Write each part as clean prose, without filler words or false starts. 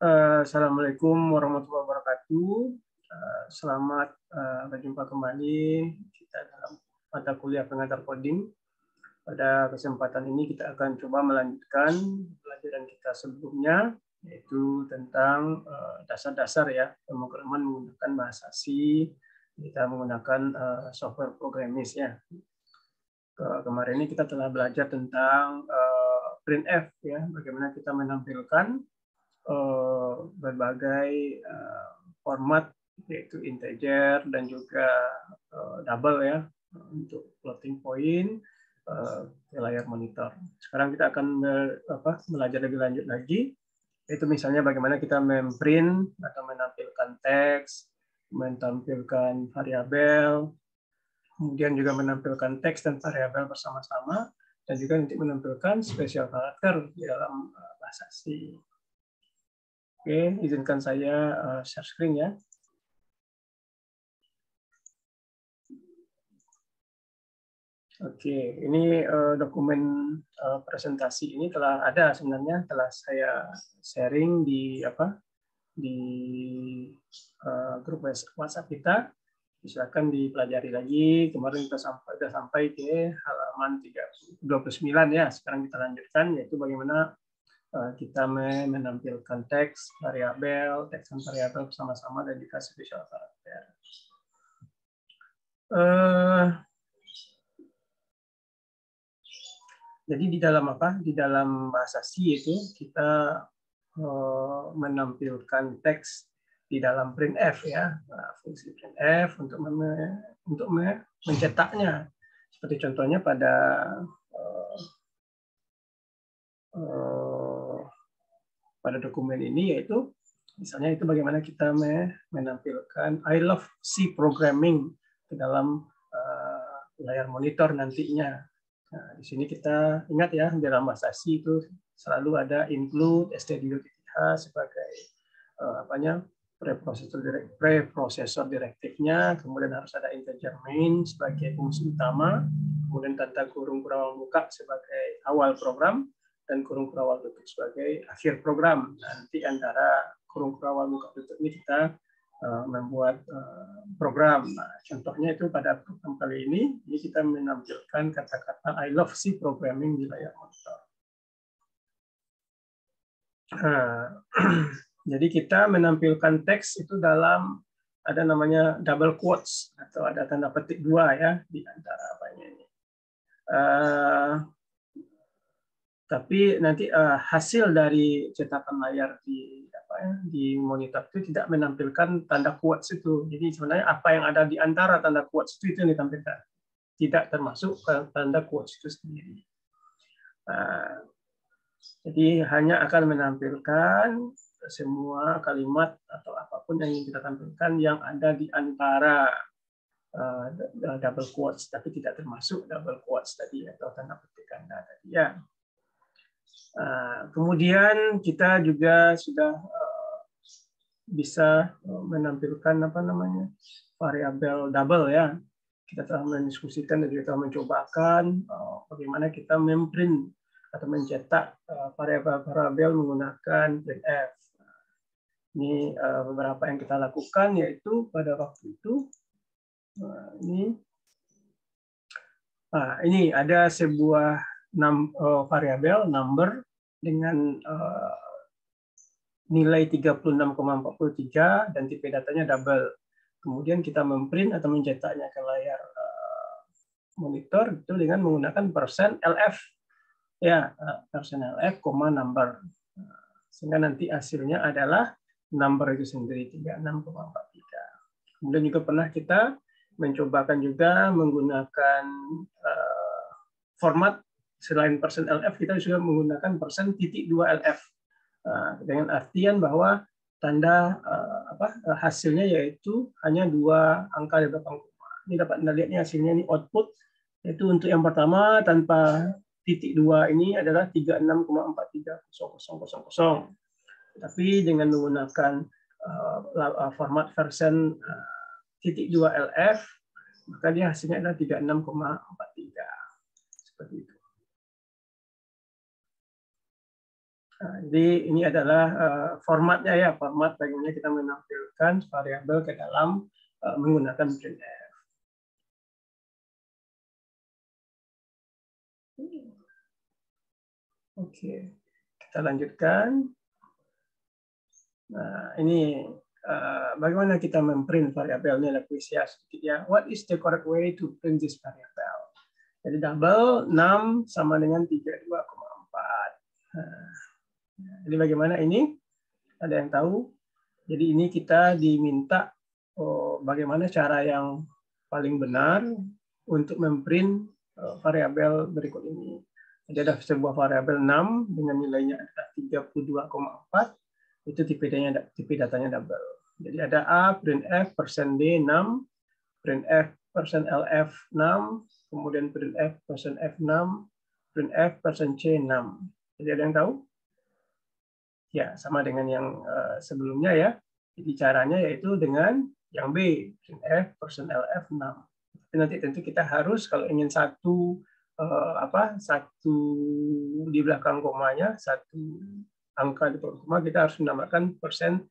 Assalamualaikum warahmatullahi wabarakatuh. Selamat berjumpa kembali kita dalam mata kuliah pengantar coding. Pada kesempatan ini kita akan coba melanjutkan pelajaran kita sebelumnya, yaitu tentang dasar-dasar ya pemrograman menggunakan bahasa C. Kita menggunakan software programming ya. Kemarin ini kita telah belajar tentang printf ya, bagaimana kita menampilkan berbagai format yaitu integer dan juga double ya untuk floating point ke layar monitor. Sekarang kita akan belajar lebih lanjut lagi, yaitu misalnya bagaimana kita memprint atau menampilkan teks, menampilkan variabel, kemudian juga menampilkan teks dan variabel bersama-sama, dan juga nanti menampilkan spesial karakter di dalam bahasa C. Oke, izinkan saya share screen ya. Oke, ini dokumen presentasi ini telah ada sebenarnya, telah saya sharing di grup WhatsApp kita. Silakan dipelajari lagi. Kemarin kita sudah sampai ke halaman 29 ya. Sekarang kita lanjutkan, yaitu bagaimana kita menampilkan teks, variabel, teks dan variabel bersama-sama dan juga spesial karakter. Jadi di dalam Di dalam bahasa C itu kita menampilkan teks di dalam printf ya, fungsi printf untuk mencetaknya. Seperti contohnya pada dokumen ini, yaitu misalnya itu bagaimana kita menampilkan I love C programming ke dalam layar monitor nantinya. Nah, di sini kita ingat ya, di dalam bahasa C itu selalu ada include stdio.h sebagai preprocessor direktifnya, kemudian harus ada integer main sebagai fungsi utama, kemudian tanda kurung kurawal buka sebagai awal program, dan kurung kurawal tutup sebagai akhir program. Nanti antara kurung kurawal buka tutup ini kita membuat program. Nah, contohnya itu pada program kali ini kita menampilkan kata-kata I love C programming di layar monitor. Jadi kita menampilkan teks itu dalam ada namanya double quotes atau ada tanda petik dua ya di antara apanya ini. Tapi nanti hasil dari cetakan layar di monitor itu tidak menampilkan tanda quotes itu. Jadi sebenarnya apa yang ada di antara tanda quotes itu yang ditampilkan, tidak termasuk tanda quotes itu sendiri. Jadi hanya akan menampilkan semua kalimat atau apapun yang ingin kita tampilkan yang ada di antara double quotes, tapi tidak termasuk double quotes tadi atau tanda petik ganda tadi ya. Kemudian kita juga sudah bisa menampilkan variabel double ya. Kita telah mendiskusikan dan juga mencobakan bagaimana kita memprint atau mencetak variabel menggunakan printf. Ini beberapa yang kita lakukan, yaitu pada waktu itu ini ada sebuah variabel number dengan nilai 36,43 dan tipe datanya double. Kemudian kita memprint atau mencetaknya ke layar monitor itu dengan menggunakan %lf ya, %lf, number. Sehingga nanti hasilnya adalah number itu sendiri 36,43. Kemudian juga pernah kita mencobakan juga menggunakan format selain %lf, kita juga menggunakan %.2lf dengan artian bahwa tanda hasilnya yaitu hanya dua angka di belakang koma. Ini dapat Anda lihat hasilnya ini output, yaitu untuk yang pertama tanpa titik 2 ini adalah 36,430000. Tapi dengan menggunakan format version .2lf, maka dia hasilnya adalah 36,43. Seperti itu. Nah, jadi ini adalah formatnya ya, format bagaimana kita menampilkan variabel ke dalam menggunakan printf. Oke, kita lanjutkan. Nah, ini bagaimana kita memprint variabelnya, ada kuis ya sedikit ya. What is the correct way to print this variable? Jadi double 6 sama dengan 32,4. Nah, jadi bagaimana ini? Ada yang tahu? Jadi ini kita diminta bagaimana cara yang paling benar untuk memprint variabel berikut ini. Jadi ada sebuah variabel 6 dengan nilainya adalah 32,4. Itu tipe datanya double. Jadi ada A, printf, %d 6, printf, %lf 6, kemudian printf, %f6, printf, %c 6. Jadi ada yang tahu? Ya, sama dengan yang sebelumnya ya. Jadi caranya yaitu dengan yang B, printf, %lf 6. Tapi nanti tentu kita harus kalau ingin satu di belakang komanya, satu angka di belakang koma, kita harus menambahkan %.1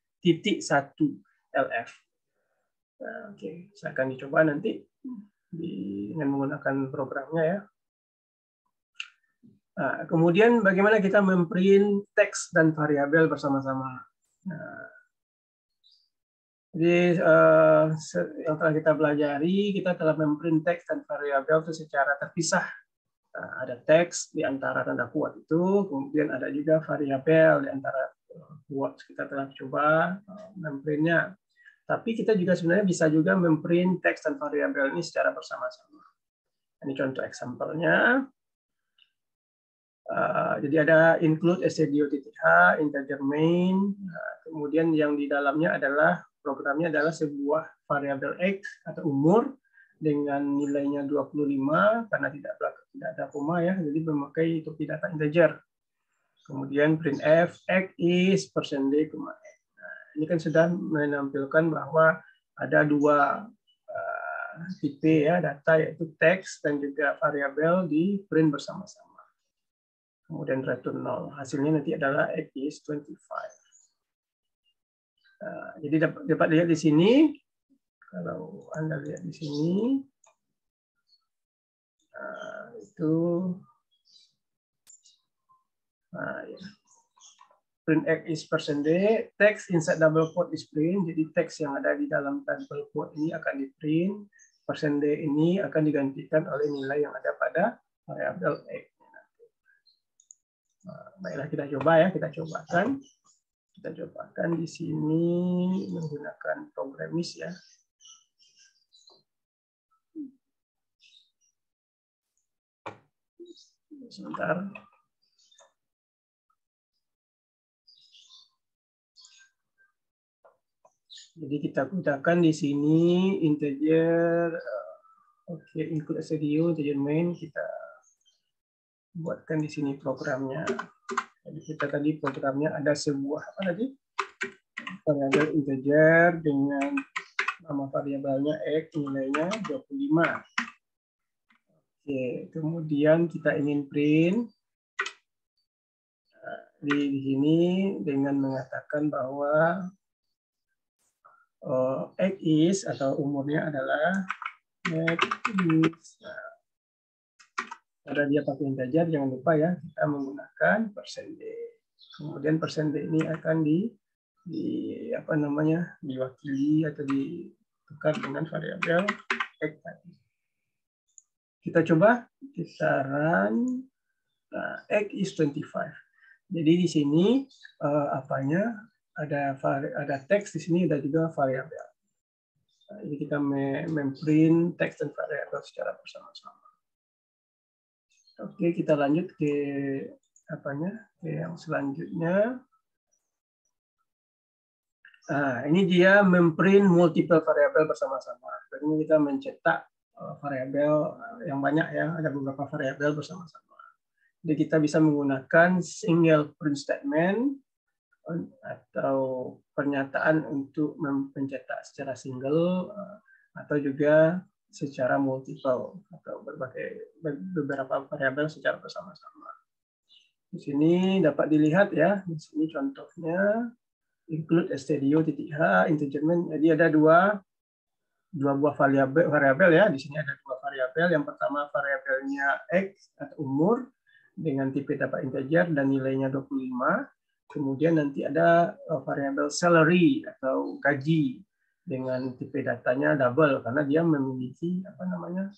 lf. Nah, oke, saya akan dicoba nanti dengan menggunakan programnya ya. Nah, kemudian bagaimana kita memprint teks dan variabel bersama-sama. Nah, jadi yang telah kita pelajari, kita telah memprint teks dan variabel itu secara terpisah. Nah, ada teks di antara tanda quote itu, kemudian ada juga variabel di antara quotes. Kita telah coba memprintnya. Tapi kita juga sebenarnya bisa juga memprint teks dan variabel ini secara bersama-sama. Ini contoh example-nya. Jadi ada include stdio.h, integer main, kemudian yang di dalamnya adalah programnya adalah sebuah variabel x atau umur dengan nilainya 25 karena tidak ada koma ya, jadi memakai topi data integer. Kemudian printf x is %d, ini kan sudah menampilkan bahwa ada dua tipe ya data, yaitu teks dan juga variabel di print bersama-sama. Kemudian return 0. Hasilnya nanti adalah x is 25. Jadi dapat lihat di sini, kalau Anda lihat di sini, itu ya. Print x is %d, text inside double quote is print, jadi teks yang ada di dalam double quote ini akan di print, %d ini akan digantikan oleh nilai yang ada pada variabel x. Baiklah, kita coba ya, kita cobakan di sini menggunakan programmis ya. Sebentar. Jadi kita gunakan di sini integer, oke, include stdio, integer main, kita buatkan di sini programnya. Jadi kita tadi programnya ada sebuah apa tadi? Variabel integer dengan nama variabelnya x, nilainya 25. Oke, kemudian kita ingin print di sini dengan mengatakan bahwa x is atau umurnya adalah x is. Karena dia pakai integer, jangan lupa ya kita menggunakan %d. Kemudian %d ini akan diwakili atau ditukar dengan variabel x tadi. Kita coba, kita run. Nah, x is 25. Jadi di sini ada teks di sini, ada juga variabel. Nah, jadi kita memprint teks dan variabel secara bersama-sama. Oke, kita lanjut ke yang selanjutnya. Nah, ini dia memprint multiple variabel bersama-sama. Jadi kita mencetak variabel yang banyak ya, ada beberapa variabel bersama-sama. Jadi kita bisa menggunakan single print statement atau pernyataan untuk mencetak secara single atau juga secara multiple atau beberapa variabel secara bersama-sama. Di sini dapat dilihat ya, di sini contohnya include stdio.h integerment. Jadi ada dua buah variabel ya. Di sini ada dua variabel. Yang pertama variabelnya x atau umur dengan tipe dapat integer dan nilainya 25. Kemudian nanti ada variabel salary atau gaji dengan tipe datanya double karena dia memiliki apa namanya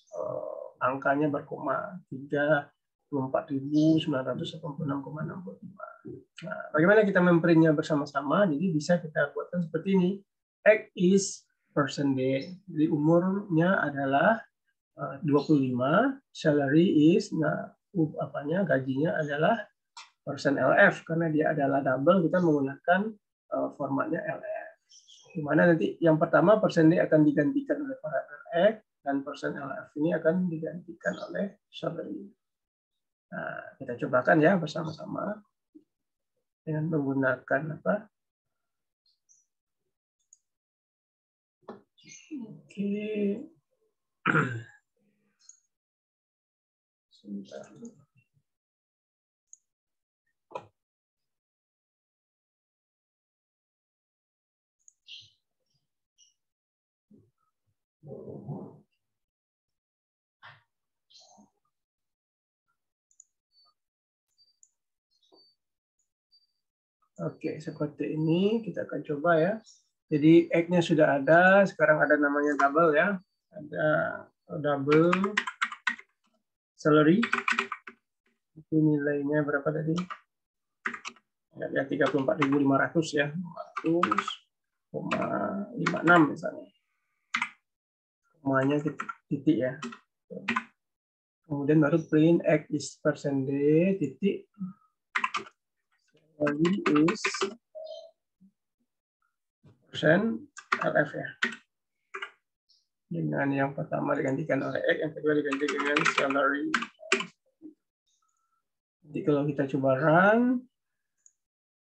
angkanya berkoma 34.986,65. Nah, bagaimana kita memprintnya bersama-sama? Jadi bisa kita buatkan seperti ini. X is %D. Jadi umurnya adalah 25, salary is gajinya adalah %LF karena dia adalah double, kita menggunakan formatnya LF. Di mana nanti yang pertama %D akan digantikan oleh variabel X dan %LF ini akan digantikan oleh salary. Nah, kita cobakan ya bersama-sama dengan menggunakan apa? Oke. Sebentar. Oke, seperti ini kita akan coba ya. Jadi X-nya sudah ada, sekarang ada namanya double ya. Ada double salary. Itu nilainya berapa tadi? Ya 34.500 ya. 500,56 misalnya. Komanya titik ya. Kemudian baru print X is %D titik salary is %LF ya. Dengan yang pertama digantikan oleh X, yang kedua diganti dengan salary. Jadi kalau kita coba run,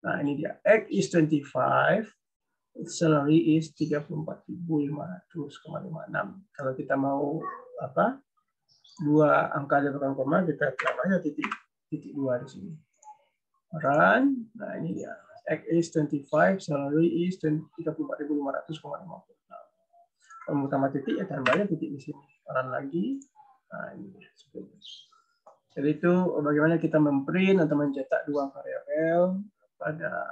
nah ini dia, X is 25, salary is 34.500,56. Kalau kita mau apa? Dua angka di belakang koma, kita tambahnya titik 2 di sini. Run, nah ini dia. X is 25, salary is 34.500,56. Kalau mau tambah titik, ya tambahnya titik di sini. Run lagi. Nah, ini dia. Jadi itu bagaimana kita memprint atau mencetak dua variabel pada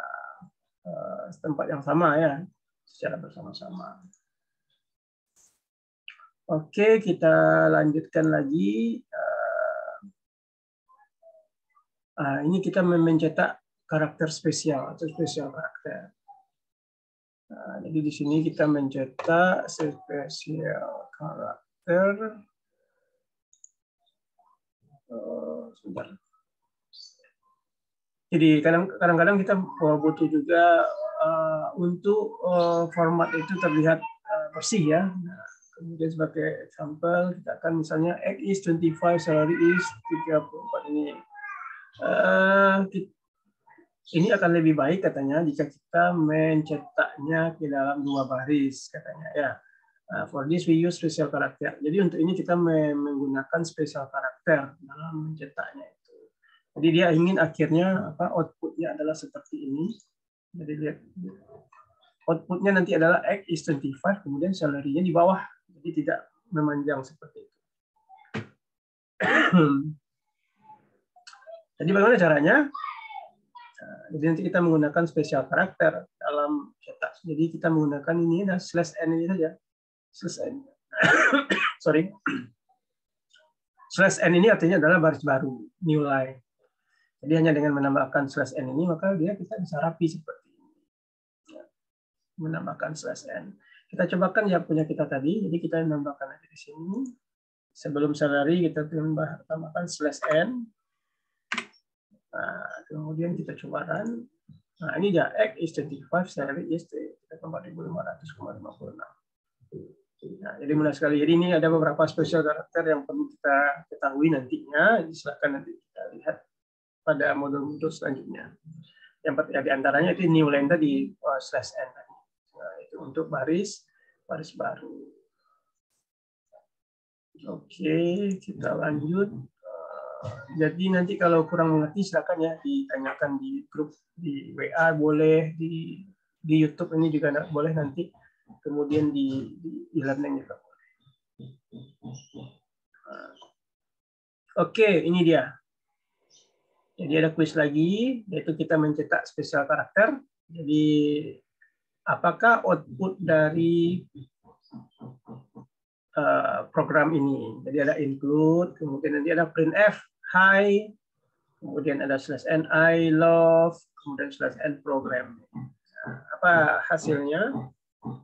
tempat yang sama ya, secara bersama-sama. Oke, kita lanjutkan lagi. Ini kita mencetak karakter spesial atau spesial karakter. Jadi di sini kita mencetak spesial karakter. Sebentar. Jadi kadang-kadang kita butuh juga untuk format itu terlihat bersih ya. Nah, kemudian sebagai sampel kita akan misalnya X is 25, salary is 34 ini. Ini akan lebih baik katanya jika kita mencetaknya ke dalam dua baris katanya ya. For this we use special character. Jadi untuk ini kita menggunakan special character dalam mencetaknya itu. Jadi dia ingin akhirnya outputnya adalah seperti ini. Jadi lihat outputnya nanti adalah X is 25, kemudian salary-nya di bawah. Jadi tidak memanjang seperti itu. Jadi bagaimana caranya? Jadi nanti kita menggunakan special karakter dalam cetak. Jadi kita menggunakan ini /n ini saja. /n. Sorry. /n ini artinya adalah baris baru, new line. Jadi hanya dengan menambahkan /n ini maka kita bisa rapi seperti ini. Menambahkan /n. Kita cobakan yang punya kita tadi. Jadi kita menambahkan aja di sini. Sebelum salary kita tambahkan /n. Nah, kemudian kita coba run. Nah, ini dia X is 25, salary is 34.500,56. Nah, jadi mudah sekali. Jadi ini ada beberapa special karakter yang perlu kita ketahui nantinya. Silakan nanti kita lihat pada modul-modul selanjutnya. Yang di antaranya itu new line tadi /n tadi. Nah, itu untuk baris baru. Oke, kita lanjut. Jadi nanti kalau kurang mengerti silakan ya ditanyakan di grup di WA boleh, di YouTube ini juga boleh nanti, kemudian di e-learning juga boleh. Oke, ini dia. Jadi ada kuis lagi, yaitu kita mencetak spesial karakter. Jadi apakah output dari program ini? Jadi ada include, kemudian nanti ada printf, hi, kemudian ada /ni, love, kemudian /n program. Apa hasilnya?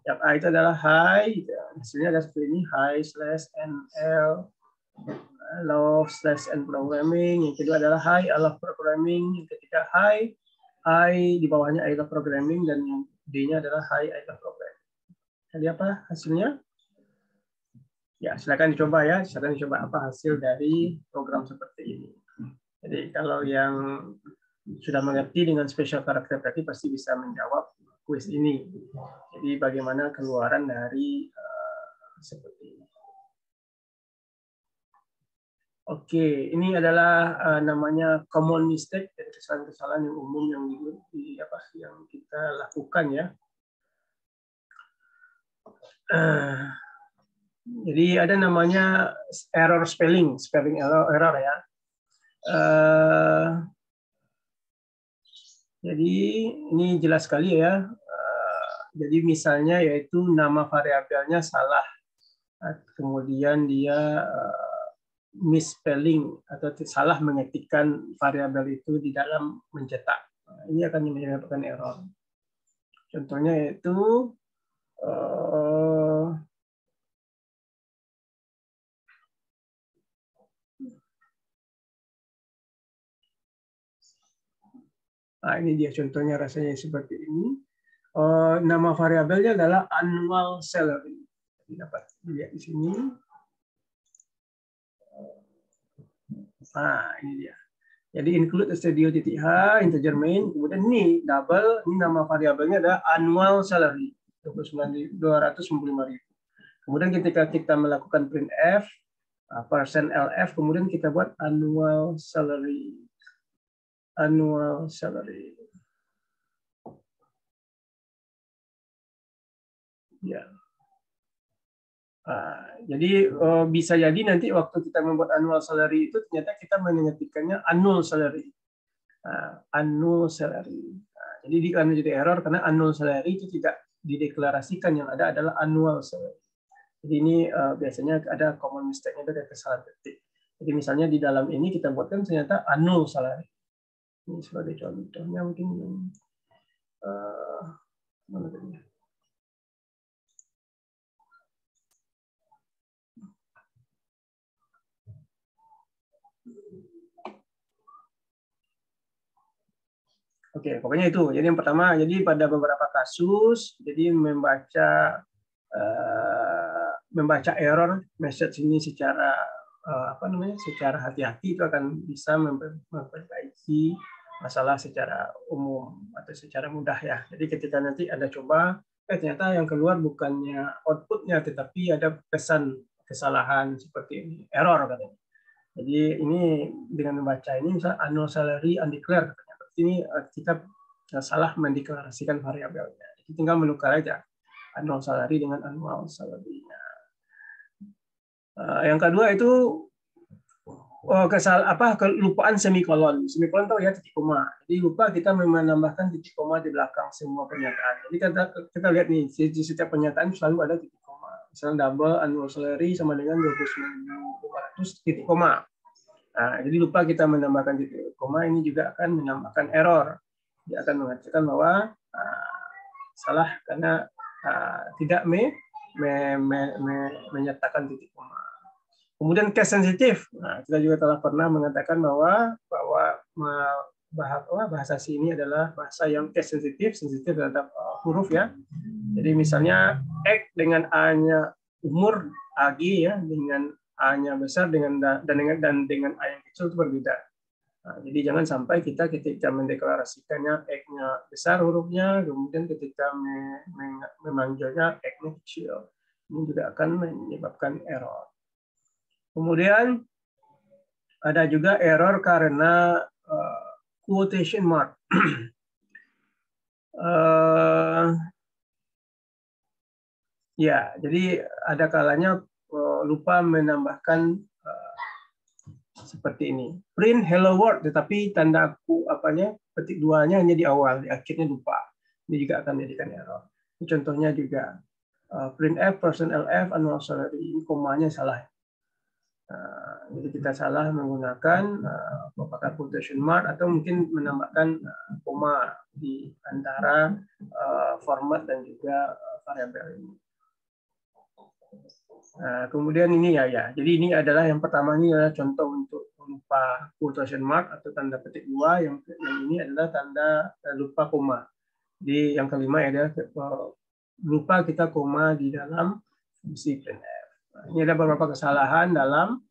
Yang A itu adalah hi, hasilnya ada seperti ini, hi/nl, love/n programming. Yang kedua adalah hi, I love programming. Yang ketiga hi, I di bawahnya I love programming, dan yang D-nya adalah hi, I love programming. Jadi apa hasilnya? Ya, silakan dicoba ya, silakan dicoba apa hasil dari program seperti ini. Jadi kalau yang sudah mengerti dengan special karakter tadi pasti bisa menjawab kuis ini. Jadi bagaimana keluaran dari seperti ini. Oke, ini adalah namanya common mistake, dari kesalahan-kesalahan yang umum yang yang kita lakukan ya. Jadi ada namanya error spelling error ya. Jadi ini jelas sekali ya. Jadi misalnya yaitu nama variabelnya salah, kemudian dia misspelling atau salah mengetikkan variabel itu di dalam mencetak. Ini akan menyebabkan error. Contohnya yaitu ini dia contohnya rasanya seperti ini. Nama variabelnya adalah annual salary. Dapat dilihat di sini. Ini dia. Jadi include studio.h, integer main, kemudian ini double, ini nama variabelnya adalah annual salary, 295.000. Kemudian ketika kita melakukan printf, %lf, kemudian kita buat annual salary. Annual salary. Ya. Jadi bisa jadi nanti waktu kita membuat annual salary itu ternyata kita mengetikkannya annual salary. Annual salary. Jadi akan menjadi error karena annual salary itu tidak dideklarasikan, yang ada adalah annual salary. Jadi ini biasanya ada common mistake-nya, ada kesalahan ketik. Jadi misalnya di dalam ini kita buatkan ternyata annual salary. Ini sebagai contohnya mungkin mana tadi? Oke, pokoknya itu. Jadi yang pertama, jadi pada beberapa kasus, jadi membaca error message ini secara secara hati-hati itu akan bisa memperbaiki masalah secara umum atau secara mudah ya. Jadi ketika nanti Anda coba, ternyata yang keluar bukannya outputnya, tetapi ada kesalahan seperti ini, error katanya. Jadi ini dengan membaca ini, misalnya annual salary undeclared, ini kita salah mendeklarasikan variabelnya. Jadi tinggal menukar aja annual salary dengan annual salary-nya. Yang kedua itu kelupaan semikolon. Semikolon tahu ya, titik koma. Jadi lupa kita menambahkan titik koma di belakang semua pernyataan. Jadi kita lihat nih, di setiap pernyataan selalu ada titik koma. Misalnya double annual salary sama dengan 29.500 titik koma. Jadi lupa kita menambahkan titik koma, ini juga akan menambahkan error. Dia akan mengatakan bahwa salah karena tidak menyertakan titik koma. Kemudian case sensitif. Kita juga telah pernah mengatakan bahwa bahasa C ini adalah bahasa yang case sensitif terhadap huruf ya. Jadi misalnya X dengan A-nya umur AG ya, dengan A-nya besar dengan A yang kecil itu berbeda. Jadi jangan sampai kita ketika mendeklarasikannya X-nya besar hurufnya, kemudian ketika memanggilnya X-nya kecil. Ini juga akan menyebabkan error. Kemudian Ada juga error karena quotation mark. Ya, jadi ada kalanya lupa menambahkan seperti ini. Print hello world, tetapi tanda petik duanya hanya di awal, di akhirnya lupa. Ini juga akan menjadikan error. Ini contohnya juga printf, %lf, annual salary, ini komanya salah. Jadi kita salah menggunakan apakah quotation mark atau mungkin menambahkan koma di antara format dan juga variabel ini. Kemudian ini ya. Jadi ini adalah yang pertama, ini adalah contoh untuk lupa quotation mark atau tanda petik dua. Yang ini adalah tanda lupa koma. Jadi yang kelima adalah lupa kita koma di dalam fungsi printf. Ini ada beberapa kesalahan dalam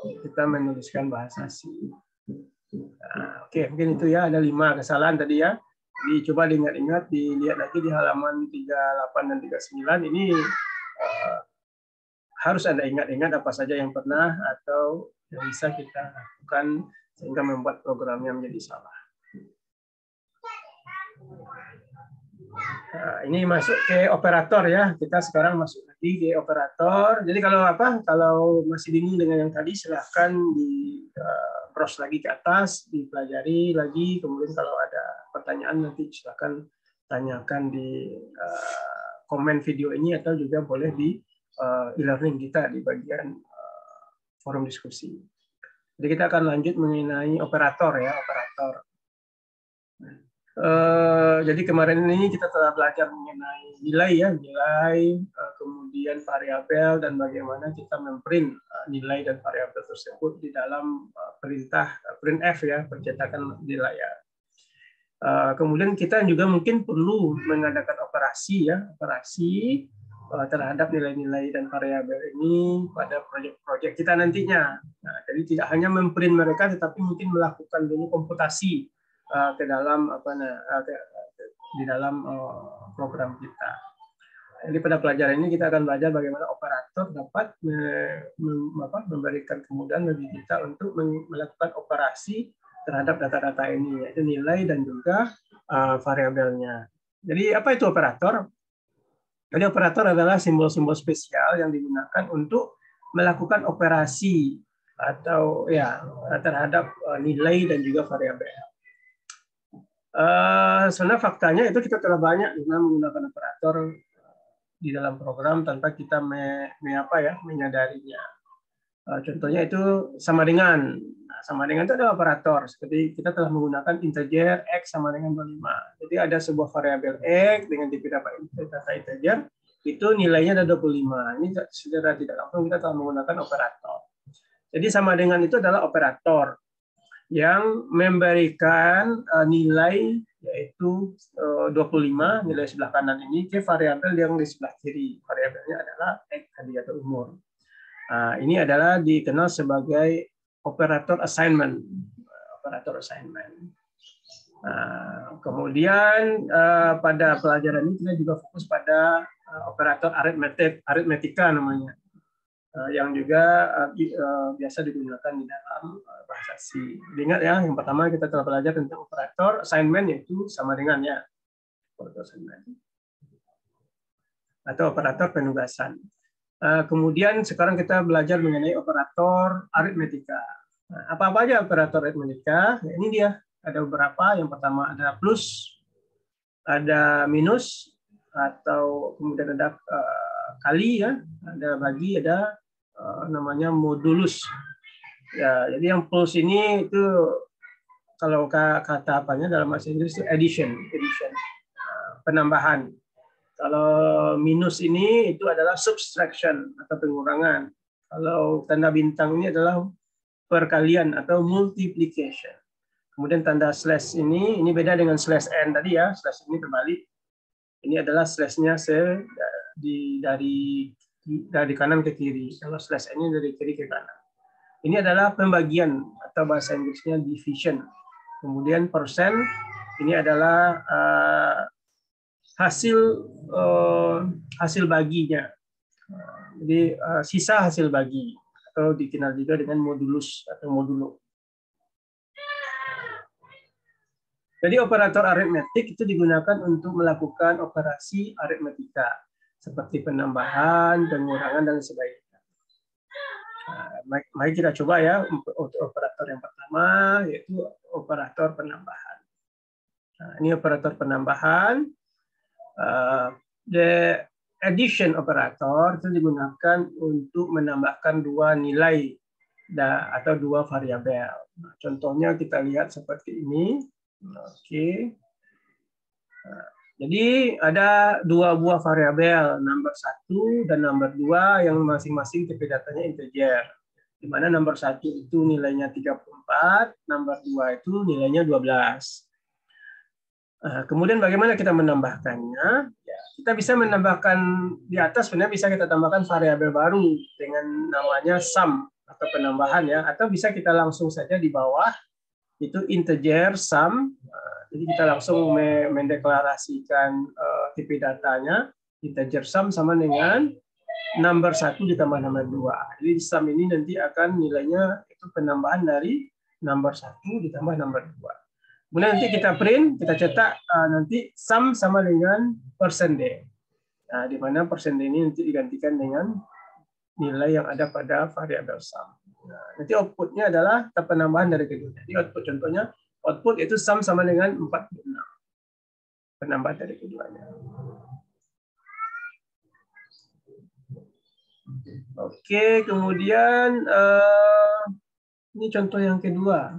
kita menuliskan bahasa C. Oke, mungkin itu ya, ada 5 kesalahan tadi ya. Jadi coba diingat-ingat, dilihat lagi di halaman 38 dan 39. Ini harus Anda ingat-ingat apa saja yang pernah atau yang bisa kita lakukan sehingga membuat programnya menjadi salah. Ini masuk ke operator ya. Kita sekarang masuk lagi ke operator. Jadi kalau masih bingung dengan yang tadi, silahkan di browse lagi ke atas, dipelajari lagi. Kemudian kalau ada pertanyaan nanti silahkan tanyakan di komen video ini atau juga boleh di e-learning kita di bagian forum diskusi. Jadi kita akan lanjut mengenai operator ya, operator. Jadi kemarin ini kita telah belajar mengenai nilai ya, kemudian variabel dan bagaimana kita memprint nilai dan variabel tersebut di dalam perintah printf ya, percetakan di layar. Kemudian kita juga mungkin perlu mengadakan operasi ya, operasi terhadap nilai-nilai dan variabel ini pada proyek-proyek kita nantinya. Nah, jadi tidak hanya memprint mereka, tetapi mungkin melakukan dulu komputasi ke dalam di dalam program kita. Jadi pada pelajaran ini kita akan belajar bagaimana operator dapat memberikan kemudahan bagi kita untuk melakukan operasi terhadap data-data ini, yaitu nilai dan juga variabelnya. Jadi apa itu operator? Jadi operator adalah simbol-simbol spesial yang digunakan untuk melakukan operasi atau ya terhadap nilai dan juga variabel. Sebenarnya faktanya itu kita telah banyak menggunakan operator di dalam program tanpa kita menyadarinya. Contohnya itu sama dengan. Sama dengan itu adalah operator. Seperti kita telah menggunakan integer x sama dengan 25. Jadi ada sebuah variabel x dengan tipe data integer, itu nilainya ada 25. Ini secara tidak langsung kita telah menggunakan operator. Jadi sama dengan itu adalah operator yang memberikan nilai yaitu 25, nilai sebelah kanan ini, ke variabel yang di sebelah kiri. Variabelnya adalah x tadi atau umur. Ini adalah dikenal sebagai operator assignment. Operator assignment. Kemudian pada pelajaran ini kita juga fokus pada operator aritmetika namanya, yang juga biasa digunakan di dalam bahasa C. Ingat ya, yang pertama kita telah belajar tentang operator assignment, yaitu sama dengan ya, operator assignment atau operator penugasan. Kemudian sekarang kita belajar mengenai operator aritmetika. Apa aja operator aritmetika? Ya, ini dia, ada beberapa. Yang pertama ada plus, ada minus, atau kemudian ada kali ya, ada bagi, ada namanya modulus. Ya, jadi yang plus ini itu kalau kata apanya dalam bahasa Inggris itu addition, penambahan. Kalau minus ini itu adalah subtraction atau pengurangan. Kalau tanda bintang ini adalah perkalian atau multiplication. Kemudian tanda slash ini beda dengan slash n tadi ya. Slash ini terbalik. Ini adalah slashnya dari kanan ke kiri. Kalau slash n ini dari kiri ke kanan. Ini adalah pembagian atau bahasa Inggrisnya division. Kemudian persen ini adalah hasil baginya. Jadi sisa hasil bagi atau dikenal juga dengan modulus atau modulo. Jadi operator aritmetik itu digunakan untuk melakukan operasi aritmetika seperti penambahan, pengurangan, dan sebagainya. Nah, mari kita coba ya untuk operator yang pertama, yaitu operator penambahan. Nah, ini operator penambahan. The addition operator itu digunakan untuk menambahkan dua nilai atau dua variabel. Nah, contohnya kita lihat seperti ini. Oke. Nah, jadi ada dua buah variabel, number 1 dan number 2 yang masing-masing tipe datanya integer. Di mana number 1 itu nilainya 34, number 2 itu nilainya 12. Nah, kemudian bagaimana kita menambahkannya? Ya, kita bisa menambahkan di atas, sebenarnya bisa kita tambahkan variabel baru dengan namanya sum atau penambahan ya, atau bisa kita langsung saja di bawah itu integer sum. Jadi kita langsung mendeklarasikan tipe datanya, integer sum sama dengan number 1 ditambah number 2. Jadi sum ini nanti akan nilainya itu penambahan dari number 1 ditambah number 2. Kemudian nanti kita print, kita cetak nanti sum sama dengan %D. Nah, di mana %D ini nanti digantikan dengan nilai yang ada pada variabel sum. Nah, nanti outputnya adalah penambahan dari kedua. Jadi output contohnya, output itu sum sama dengan 46. Penambahan dari keduanya. Oke, kemudian ini contoh yang kedua.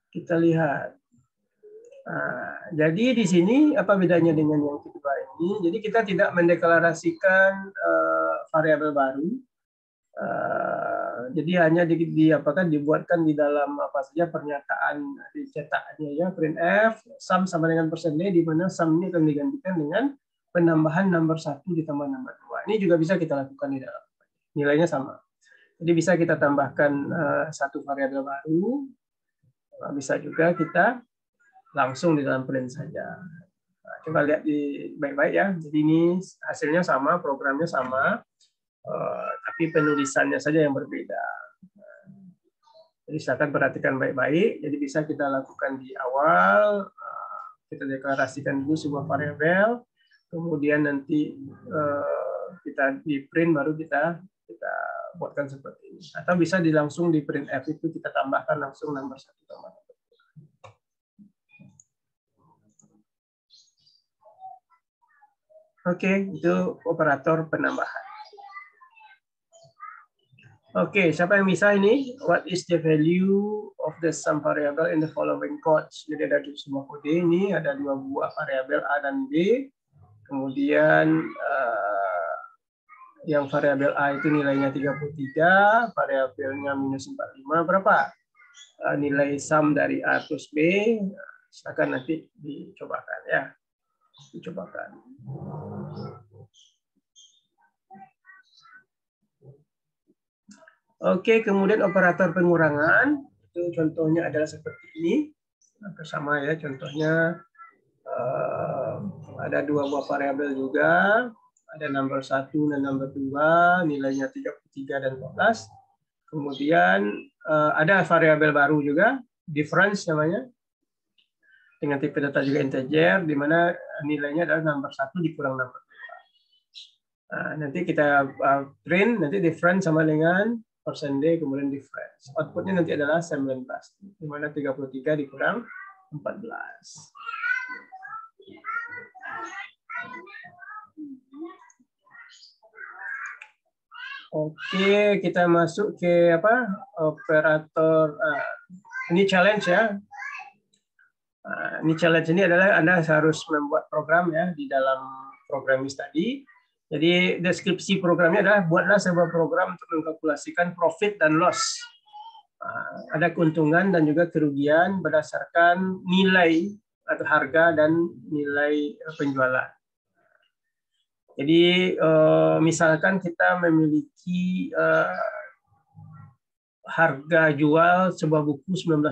Kita lihat. Nah, jadi di sini apa bedanya dengan yang kedua ini? Jadi kita tidak mendeklarasikan variabel baru. Jadi hanya dibuatkan di dalam apa saja pernyataan dicetaknya ya, printf sum sama dengan %D, di mana sum ini akan digantikan dengan penambahan number 1 ditambah number 2. Ini juga bisa kita lakukan di dalam. Nilainya sama. Jadi bisa kita tambahkan satu variabel baru, bisa juga kita langsung di dalam print saja. Nah, coba lihat baik-baik ya. Jadi ini hasilnya sama, programnya sama, tapi penulisannya saja yang berbeda. Jadi silakan perhatikan baik-baik. Jadi bisa kita lakukan di awal, kita deklarasikan dulu sebuah variabel, kemudian nanti kita di print baru kita buatkan seperti ini. Atau bisa langsung di printf itu kita tambahkan langsung nomor 1 tambah. Oke, itu operator penambahan. Oke, siapa yang bisa ini? What is the value of the sum variable in the following codes? Jadi ada semua kode ini, ada dua buah variabel A dan B. Kemudian yang variabel A itu nilainya 33, variabelnya minus 45, berapa? Nilai sum dari A plus B, silakan nanti dicobakan ya. Dicobakan. Oke, kemudian operator pengurangan itu contohnya adalah seperti ini. Sama ya, contohnya ada dua buah variabel juga, ada number 1 dan number 2, nilainya 33 dan 14. Kemudian ada variabel baru juga, difference namanya, dengan tipe data juga integer, di mana nilainya adalah number 1 dikurang number 2. Nah, nanti kita print, nanti difference sama dengan %D, kemudian difference. Outputnya nanti adalah 19, di mana 33 dikurang 14. Oke, kita masuk ke apa? Operator. Ini challenge ya. Ini challenge ini adalah Anda harus membuat program ya di dalam programming tadi. Jadi deskripsi programnya adalah buatlah sebuah program untuk mengkalkulasikan profit dan loss. Ada keuntungan dan juga kerugian berdasarkan nilai atau harga dan nilai penjualan. Jadi misalkan kita memiliki harga jual sebuah buku $19.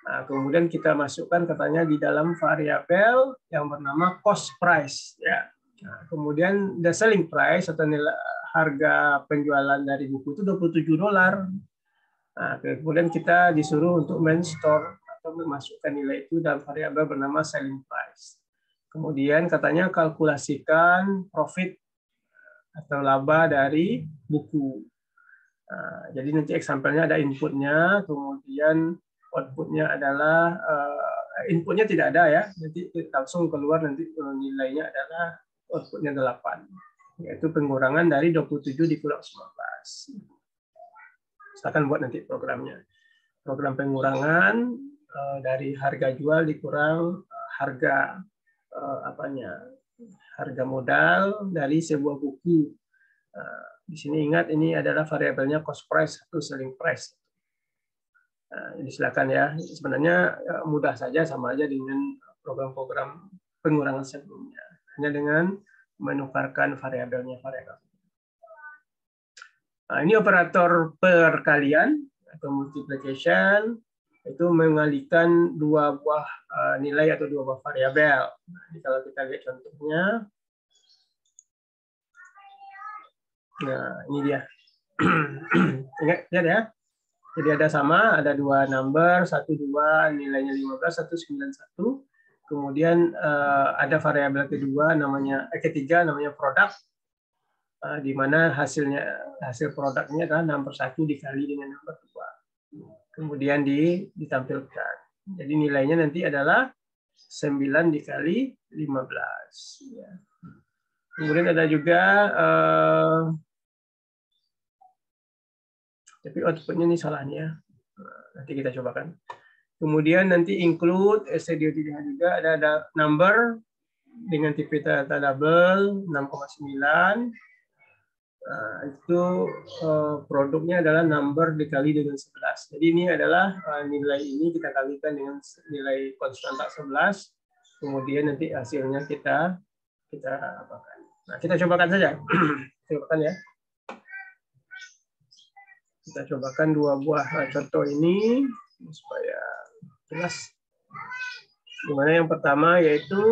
Nah, kemudian kita masukkan katanya di dalam variabel yang bernama cost price ya. Nah, kemudian the selling price atau nilai harga penjualan dari buku itu $27. Nah, kemudian kita disuruh untuk men-store atau memasukkan nilai itu dalam variabel bernama selling price. Kemudian katanya kalkulasikan profit atau laba dari buku. Nah, jadi nanti example-nya ada inputnya, kemudian outputnya adalah inputnya tidak ada ya, nanti langsung keluar nanti nilainya adalah outputnya 8, yaitu pengurangan dari 27 dikurang 19. Silakan buat nanti programnya. Program pengurangan dari harga jual dikurang harga harga modal dari sebuah buku. Di sini ingat ini adalah variabelnya cost price atau selling price. Jadi silakan ya. Sebenarnya mudah saja, sama aja dengan program-program pengurangan sebelumnya. Hanya dengan menukarkan variabelnya variabel. Nah, ini operator perkalian atau multiplication, itu mengalihkan dua buah nilai atau dua buah variabel. Jadi kalau kita lihat contohnya, nah ini dia. Ingat ya. Jadi ada sama, ada dua number, 1, 2, nilainya 15, 1, 91. Kemudian ada variabel ketiga namanya produk, di mana hasil produknya adalah number 1 dikali dengan number 2. Kemudian ditampilkan. Jadi nilainya nanti adalah 9 dikali 15. Kemudian ada juga tapi outputnya ini salahnya. Nanti kita cobakan. Kemudian nanti include STD3 juga ada number dengan tipe data double 6,9. Itu produknya adalah number dikali dengan 11. Jadi ini adalah nilai ini kita kalikan dengan nilai konstanta 11. Kemudian nanti hasilnya kita apakan. Nah, kita cobakan saja. Cobakan ya. Kita cobakan dua buah contoh ini supaya jelas. Dimana yang pertama yaitu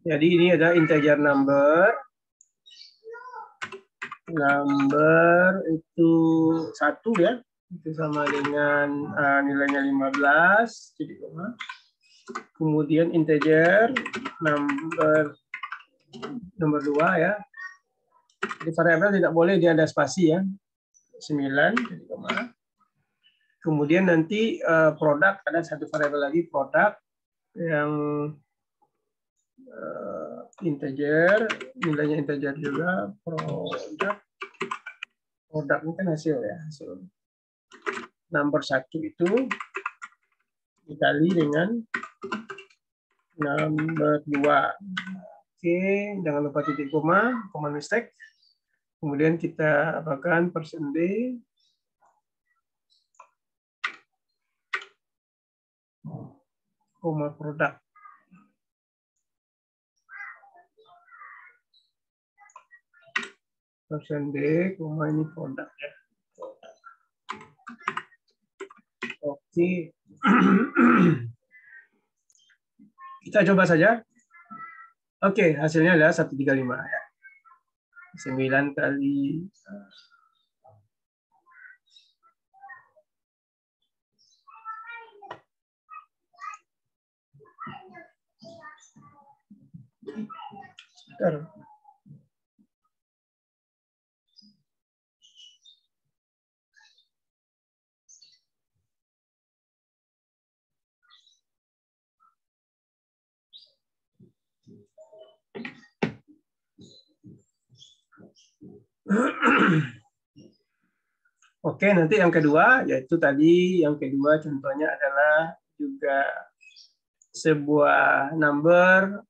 jadi ini ada integer number. Number itu 1 ya. Itu sama dengan nilainya 15. Jadi kemudian integer number 2 ya. Di variabel tidak boleh dia ada spasi ya. 9 jadi koma. Kemudian nanti produk, ada satu variabel lagi produk yang integer, nilainya integer juga. Produk ini kan hasil ya, hasil number 1 itu dikali dengan number 2. Oke, jangan lupa titik koma, command mistake. Kemudian kita apakan %d koma produk. %d koma ini produk ya. Oke. Kita coba saja. Oke, hasilnya adalah 135 ya. 9 kali sebentar. Oke, nanti yang kedua, yaitu tadi yang kedua contohnya adalah juga sebuah number,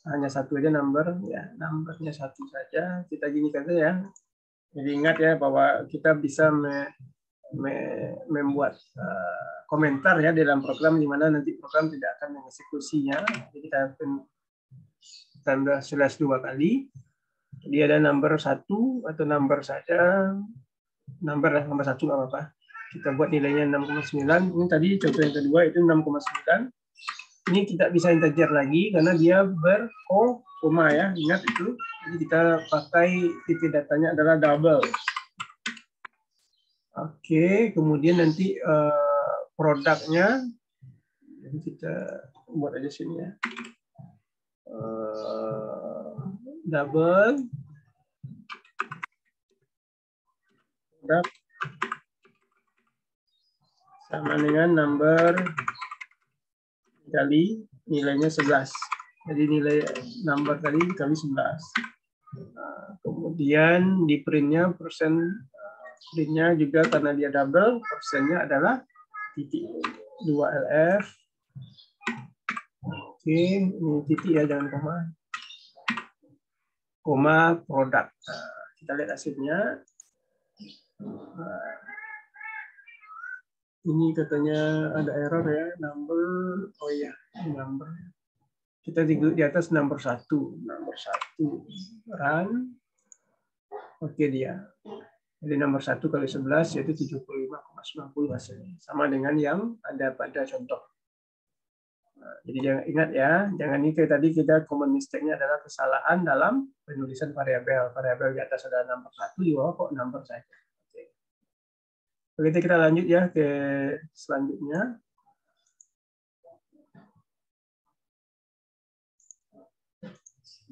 hanya satu aja number, ya numbernya satu saja, kita ginikan saja ya. Jadi ingat ya bahwa kita bisa membuat komentar ya dalam program, di mana nanti program tidak akan mengeksekusinya. Jadi kita tambah slash 2 kali. Jadi ada number 1 atau number saja, number 1 nggak apa-apa. Kita buat nilainya 6,9. Ini tadi contoh yang kedua itu 6,9. Ini tidak bisa integer lagi karena dia berkoma ya, ingat itu. Jadi kita pakai titik datanya adalah double. Oke, kemudian nanti produknya, jadi kita buat aja sini ya. Double produk sama dengan number kali nilainya 11. Jadi nilai number tadi kali 11. Kemudian di printnya printnya juga karena dia double, persennya adalah titik 2LF. Oke, ini titik ya, jangan koma. Koma produk. Kita lihat hasilnya. Ini katanya ada error ya, number. Oh iya, number. Kita di atas number 1. Number 1. Run. Oke dia. Jadi nomor 1 kali 11 yaitu 75,90 hasilnya. Sama dengan yang ada pada contoh. Jadi jangan ingat ya, jangan ini tadi kita common mistake-nya adalah kesalahan dalam penulisan variabel. Variabel di atas ada nomor 1, di bawah kok nomor saja. Oke, kita lanjut ya ke selanjutnya.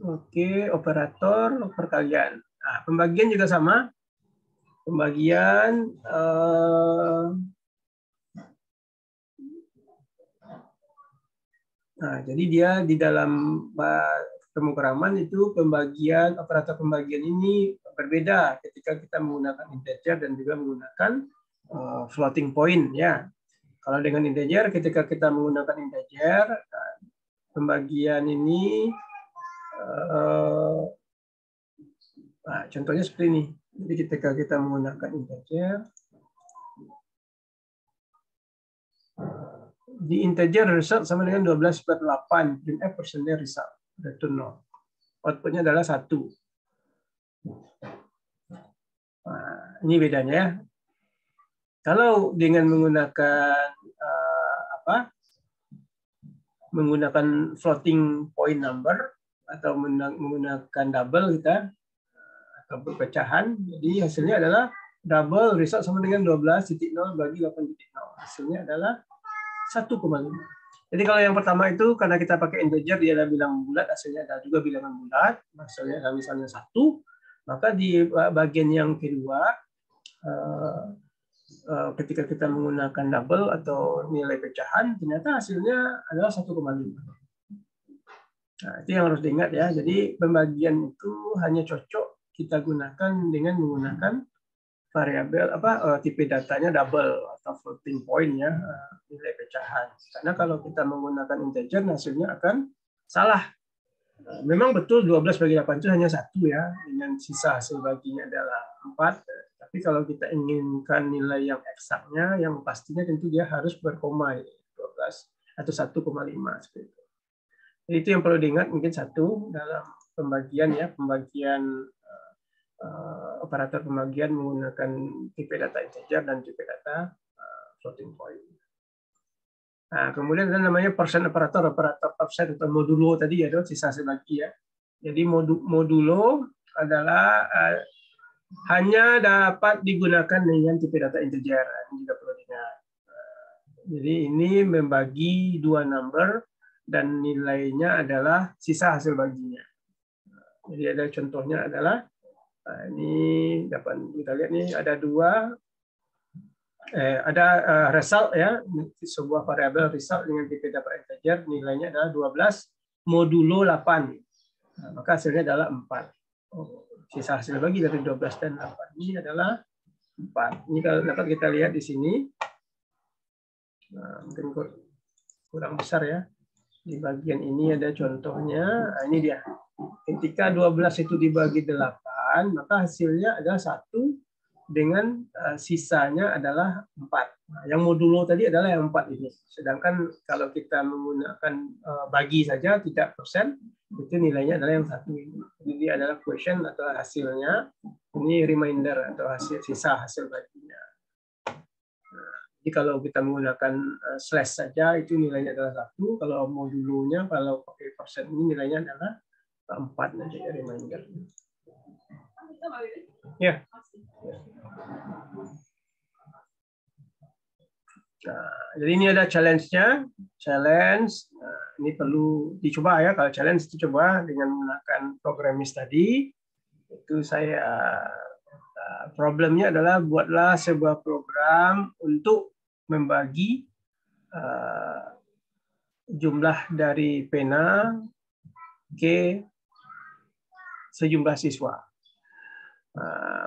Oke, operator perkalian. Nah, pembagian juga sama. Pembagian nah, jadi dia di dalam pemrograman itu pembagian operator pembagian ini berbeda ketika kita menggunakan integer dan juga menggunakan floating point ya. Kalau dengan integer, ketika kita menggunakan integer, pembagian ini nah, contohnya seperti ini. Jadi ketika kita menggunakan integer, di integer result sama dengan 12/8, printf persennya result, return 0. Outputnya adalah 1. Nah, ini bedanya ya. Kalau dengan menggunakan menggunakan floating point number atau menggunakan double kita atau perpecahan, jadi hasilnya adalah double result sama dengan 12,0 bagi 8,0. Hasilnya adalah 1,5. Jadi kalau yang pertama itu karena kita pakai integer dia ada bilangan bulat, hasilnya ada juga bilangan bulat, hasilnya ada misalnya 1, maka di bagian yang kedua ketika kita menggunakan double atau nilai pecahan, ternyata hasilnya adalah 1,5. Nah, itu yang harus diingat ya. Jadi pembagian itu hanya cocok kita gunakan dengan menggunakan variabel tipe datanya double atau floating point ya, nilai pecahan. Karena kalau kita menggunakan integer hasilnya akan salah. Memang betul 12 bagi 8 itu hanya 1 ya, dengan sisa hasil baginya adalah 4. Tapi kalau kita inginkan nilai yang eksaknya, yang pastinya tentu dia harus berkoma 12 atau 1,5 seperti itu. Jadi itu yang perlu diingat mungkin satu dalam pembagian ya, pembagian operator pembagian menggunakan tipe data integer dan tipe data floating point. Nah, kemudian ada namanya persen operator persen atau modulo tadi ya, sisa hasil bagi ya. Jadi modulo adalah hanya dapat digunakan dengan tipe data integer, ini juga perlu diingat. Jadi ini membagi dua number dan nilainya adalah sisa hasil baginya. Jadi ada contohnya adalah ini dapat kita lihat nih ada result ya, sebuah variabel result dengan tipe data integer nilainya adalah 12 modulo 8. Nah, maka hasilnya adalah 4. Sisa hasil bagi dari 12 dan 8 ini adalah 4. Ini kalau dapat kita lihat di sini. Nah, mungkin kurang besar ya. Di bagian ini ada contohnya. Nah, ini dia. Ketika 12 itu dibagi 8, maka hasilnya adalah 1 dengan sisanya adalah 4. Nah, yang modulo tadi adalah yang 4 ini. Sedangkan kalau kita menggunakan bagi saja, tidak persen, itu nilainya adalah yang 1 ini. Jadi adalah quotient atau hasilnya, ini remainder atau sisa hasil baginya. Nah, Jadi kalau kita menggunakan slash saja itu nilainya adalah 1. Kalau modulnya kalau pakai persen ini nilainya adalah 4 nanti reminder. Ya. Nah, jadi ini ada challenge-nya. Challenge, nah, ini perlu dicoba ya. Kalau challenge dicoba dengan menggunakan programmis tadi. Itu saya problemnya adalah buatlah sebuah program untuk membagi jumlah dari pena ke sejumlah siswa.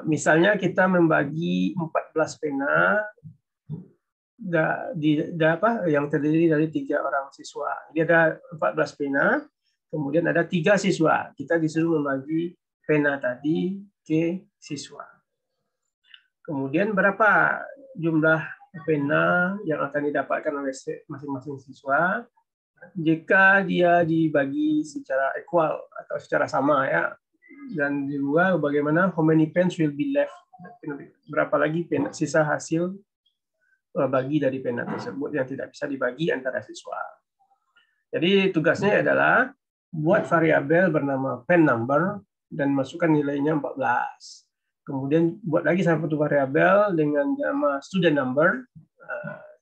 Misalnya kita membagi 14 pena yang terdiri dari 3 orang siswa. Jadi ada 14 pena, kemudian ada 3 siswa. Kita disuruh membagi pena tadi ke siswa. Kemudian berapa jumlah pena yang akan didapatkan oleh masing-masing siswa jika dia dibagi secara equal atau secara sama ya. Dan juga bagaimana how many pens will be left, berapa lagi pena sisa hasil bagi dari pena tersebut yang tidak bisa dibagi antara siswa. Jadi tugasnya adalah buat variabel bernama pen number dan masukkan nilainya 14. Kemudian buat lagi satu variabel dengan nama student number,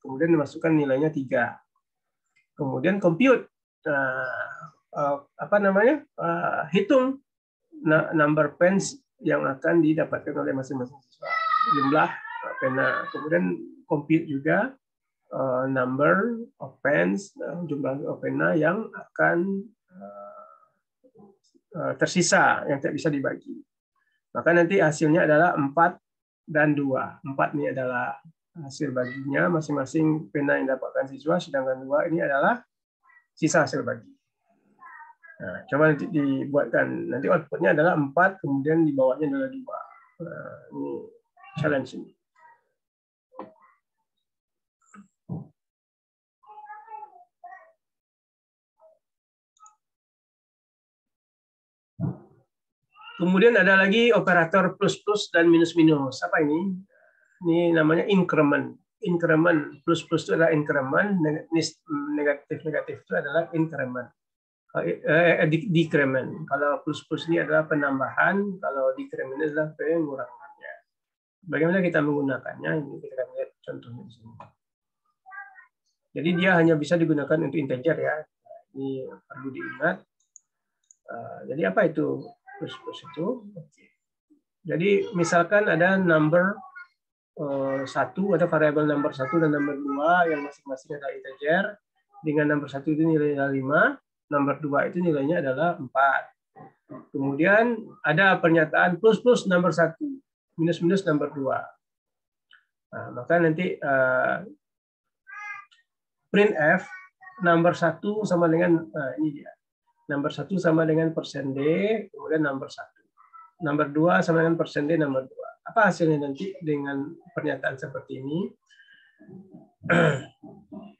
kemudian masukkan nilainya 3. Kemudian compute hitung number pens yang akan didapatkan oleh masing-masing siswa, jumlah pena. Kemudian compute juga number of pens, jumlah pena yang akan tersisa yang tidak bisa dibagi. Maka nanti hasilnya adalah 4 dan 2. 4 ini adalah hasil baginya masing-masing pena yang didapatkan siswa, sedangkan 2 ini adalah sisa hasil bagi. Nah, coba nanti dibuatkan. Nanti outputnya adalah 4, kemudian di bawahnya adalah 2. Nah, ini challenge ini. Kemudian ada lagi operator plus-plus dan minus-minus. Apa ini? Ini namanya increment. Increment, plus-plus itu adalah increment, negatif-negatif itu adalah increment. Decrement. Kalau plus-plus ini adalah penambahan, kalau decrement adalah pengurangannya. Bagaimana kita menggunakannya? Ini kita akan lihat contohnya di sini. Jadi dia hanya bisa digunakan untuk integer ya. Ini perlu diingat. Jadi apa itu plus-plus itu? Jadi misalkan ada number 1, ada variabel number 1 dan number 2 yang masing-masing adalah integer. Dengan number 1 itu nilainya 5. Nomor 2 itu nilainya adalah 4. Kemudian ada pernyataan plus nomor 1, minus nomor 2. Nah, maka nanti printf nomor 1 sama dengan ini dia. Nomor 1 sama dengan persen D, kemudian nomor 1. Nomor 2 sama dengan persen D nomor 2. Apa hasilnya nanti dengan pernyataan seperti ini?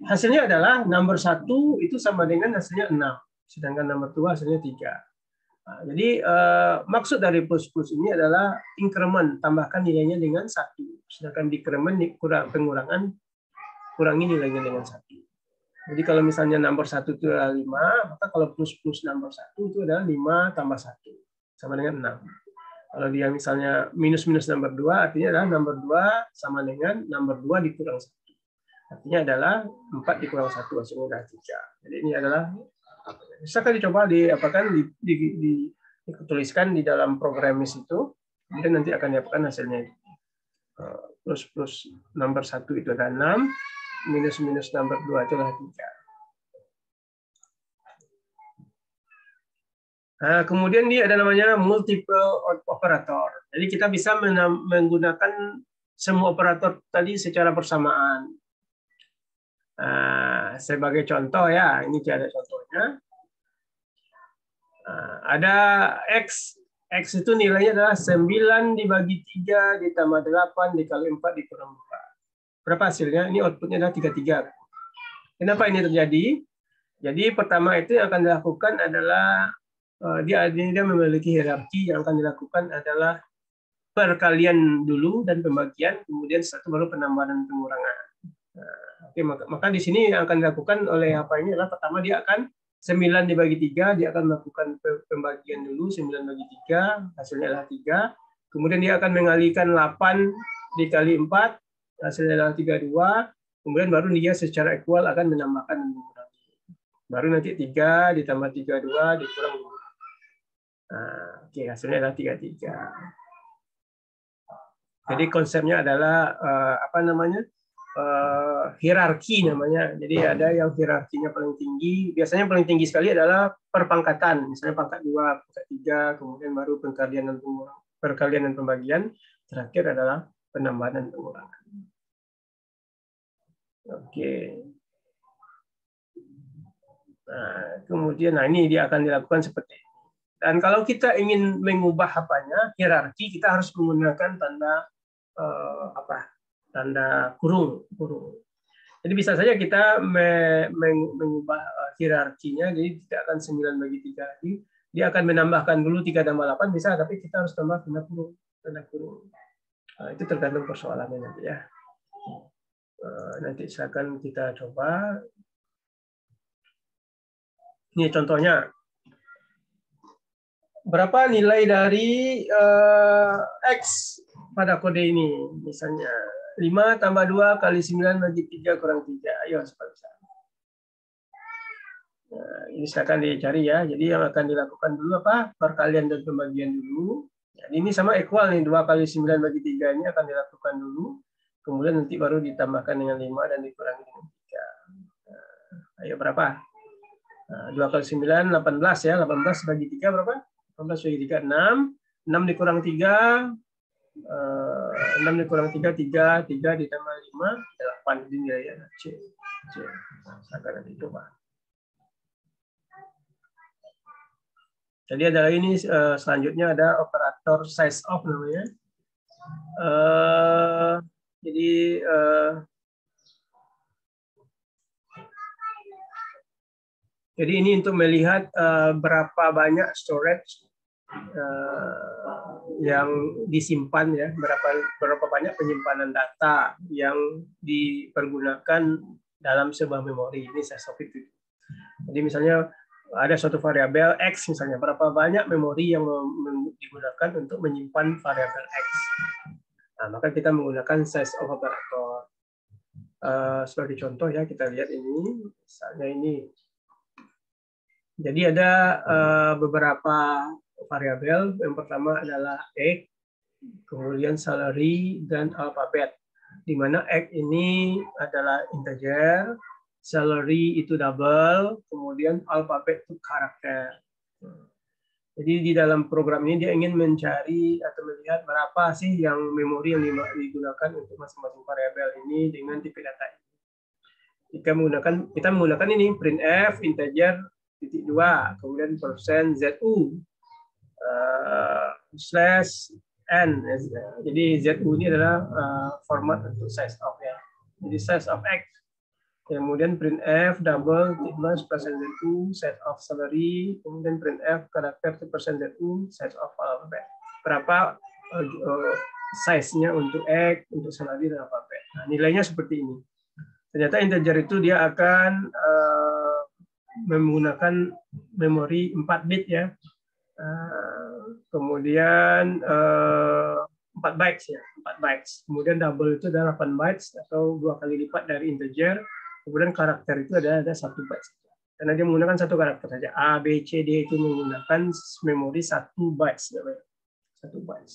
Hasilnya adalah nomor 1 itu sama dengan hasilnya 6, sedangkan nomor 2 hasilnya 3. Nah, jadi maksud dari plus-plus ini adalah increment, tambahkan nilainya dengan 1, sedangkan decrement pengurangan, kurangi nilainya dengan 1. Jadi kalau misalnya nomor 1 itu adalah 5, maka kalau plus nomor 1 itu adalah 5 tambah 1, sama dengan 6. Kalau dia misalnya minus nomor 2, artinya adalah nomor 2 sama dengan nomor 2 dikurang 1. Artinya adalah 4 dikurang 1, hasilnya adalah 3. Jadi ini adalah, misalkan dicoba dituliskan di dalam programmis itu, kemudian nanti akan didapatkan hasilnya. Plus nomor 1 itu adalah 6, minus nomor 2 itu adalah 3. Nah, kemudian dia ada namanya multiple operator. Jadi kita bisa menggunakan semua operator tadi secara bersamaan. Sebagai contoh ya, ini ada contohnya. Ada X. X itu nilainya adalah 9 dibagi 3 ditambah 8 dikali 4 dikurang 4. Berapa hasilnya? Ini outputnya adalah 33. Kenapa ini terjadi? Jadi pertama itu yang akan dilakukan adalah dia memiliki hierarki. Yang akan dilakukan adalah perkalian dulu dan pembagian, kemudian setelah itu baru penambahan dan pengurangan. Oke, maka di sini yang akan dilakukan oleh apa ini adalah pertama dia akan 9 dibagi 3, dia akan melakukan pembagian dulu 9 bagi 3, hasilnya adalah 3. Kemudian dia akan mengalihkan 8 dikali 4, hasilnya adalah 32. Kemudian baru dia secara equal akan menambahkan dan mengurangi. Baru nanti 3 ditambah 32 dikurang 2. Nah, oke, hasilnya adalah 33. Jadi konsepnya adalah apa namanya? Hierarki namanya. Jadi ada yang hierarkinya paling tinggi. Biasanya paling tinggi sekali adalah perpangkatan. Misalnya pangkat 2, pangkat 3, kemudian baru perkalian dan pembagian. Terakhir adalah penambahan dan pengurangan. Oke. Nah, kemudian ini dia akan dilakukan seperti ini. Dan kalau kita ingin mengubah apanya, hierarki, kita harus menggunakan tanda tanda kurung. Jadi bisa saja kita mengubah hierarkinya, jadi tidak akan 9 bagi 3 lagi. Dia akan menambahkan dulu 3 tambah 8 bisa, tapi kita harus tambah tanda kurung. Nah, itu tergantung persoalannya nanti ya. Nanti silakan kita coba. Ini contohnya. Berapa nilai dari X pada kode ini? Misalnya 5 tambah 2 kali 9 bagi 3 kurang 3. Ayo, cepat. Nah, ini silakan dicari ya. Jadi yang akan dilakukan dulu apa? Perkalian dan pembagian dulu. Ya, ini sama equal nih. 2 kali 9 bagi 3 ini akan dilakukan dulu. Kemudian nanti baru ditambahkan dengan 5 dan dikurangi dengan 3. Nah, ayo berapa? Nah, 2 kali 9, 18 ya. 18 bagi 3 berapa? 18 bagi 3, 6. 6 dikurang 3. 6 dikurang 3, 3 ditambah 5, 8. Ini ya. C. Akan nanti coba. Jadi ada ini selanjutnya ada operator size of namanya. Jadi ini untuk melihat berapa banyak storage yang disimpan ya, berapa banyak penyimpanan data yang dipergunakan dalam sebuah memori. Ini size of itu. Jadi misalnya ada suatu variabel X misalnya, berapa banyak memori yang digunakan untuk menyimpan variabel X. Nah, maka kita menggunakan size of operator. Sebagai contoh ya, kita lihat ini, misalnya ini. Jadi ada beberapa variabel. Yang pertama adalah X, kemudian salary, dan alphabet. Di mana X ini adalah integer, salary itu double, kemudian alphabet itu karakter. Jadi di dalam program ini dia ingin mencari atau melihat berapa sih yang memori yang digunakan untuk masing-masing variabel ini dengan tipe data ini. Kita menggunakan ini printf integer titik 2, kemudian %zu /n. Jadi zu ini adalah format untuk size of ya. Jadi size of X. Kemudian printf double %zu set of salary, kemudian printf karakter %zu set of alphabet. Berapa size-nya untuk X, untuk salary dan alphabet. Nah, nilainya seperti ini. Ternyata integer itu dia akan menggunakan memori 4 bit ya. Kemudian 4 bytes ya, 4 bytes. Kemudian double itu adalah 8 bytes atau 2 kali lipat dari integer. Kemudian karakter itu ada 1 byte. Karena dia menggunakan 1 karakter saja. A, B, C, D itu menggunakan memori 1 bytes. 1 bytes.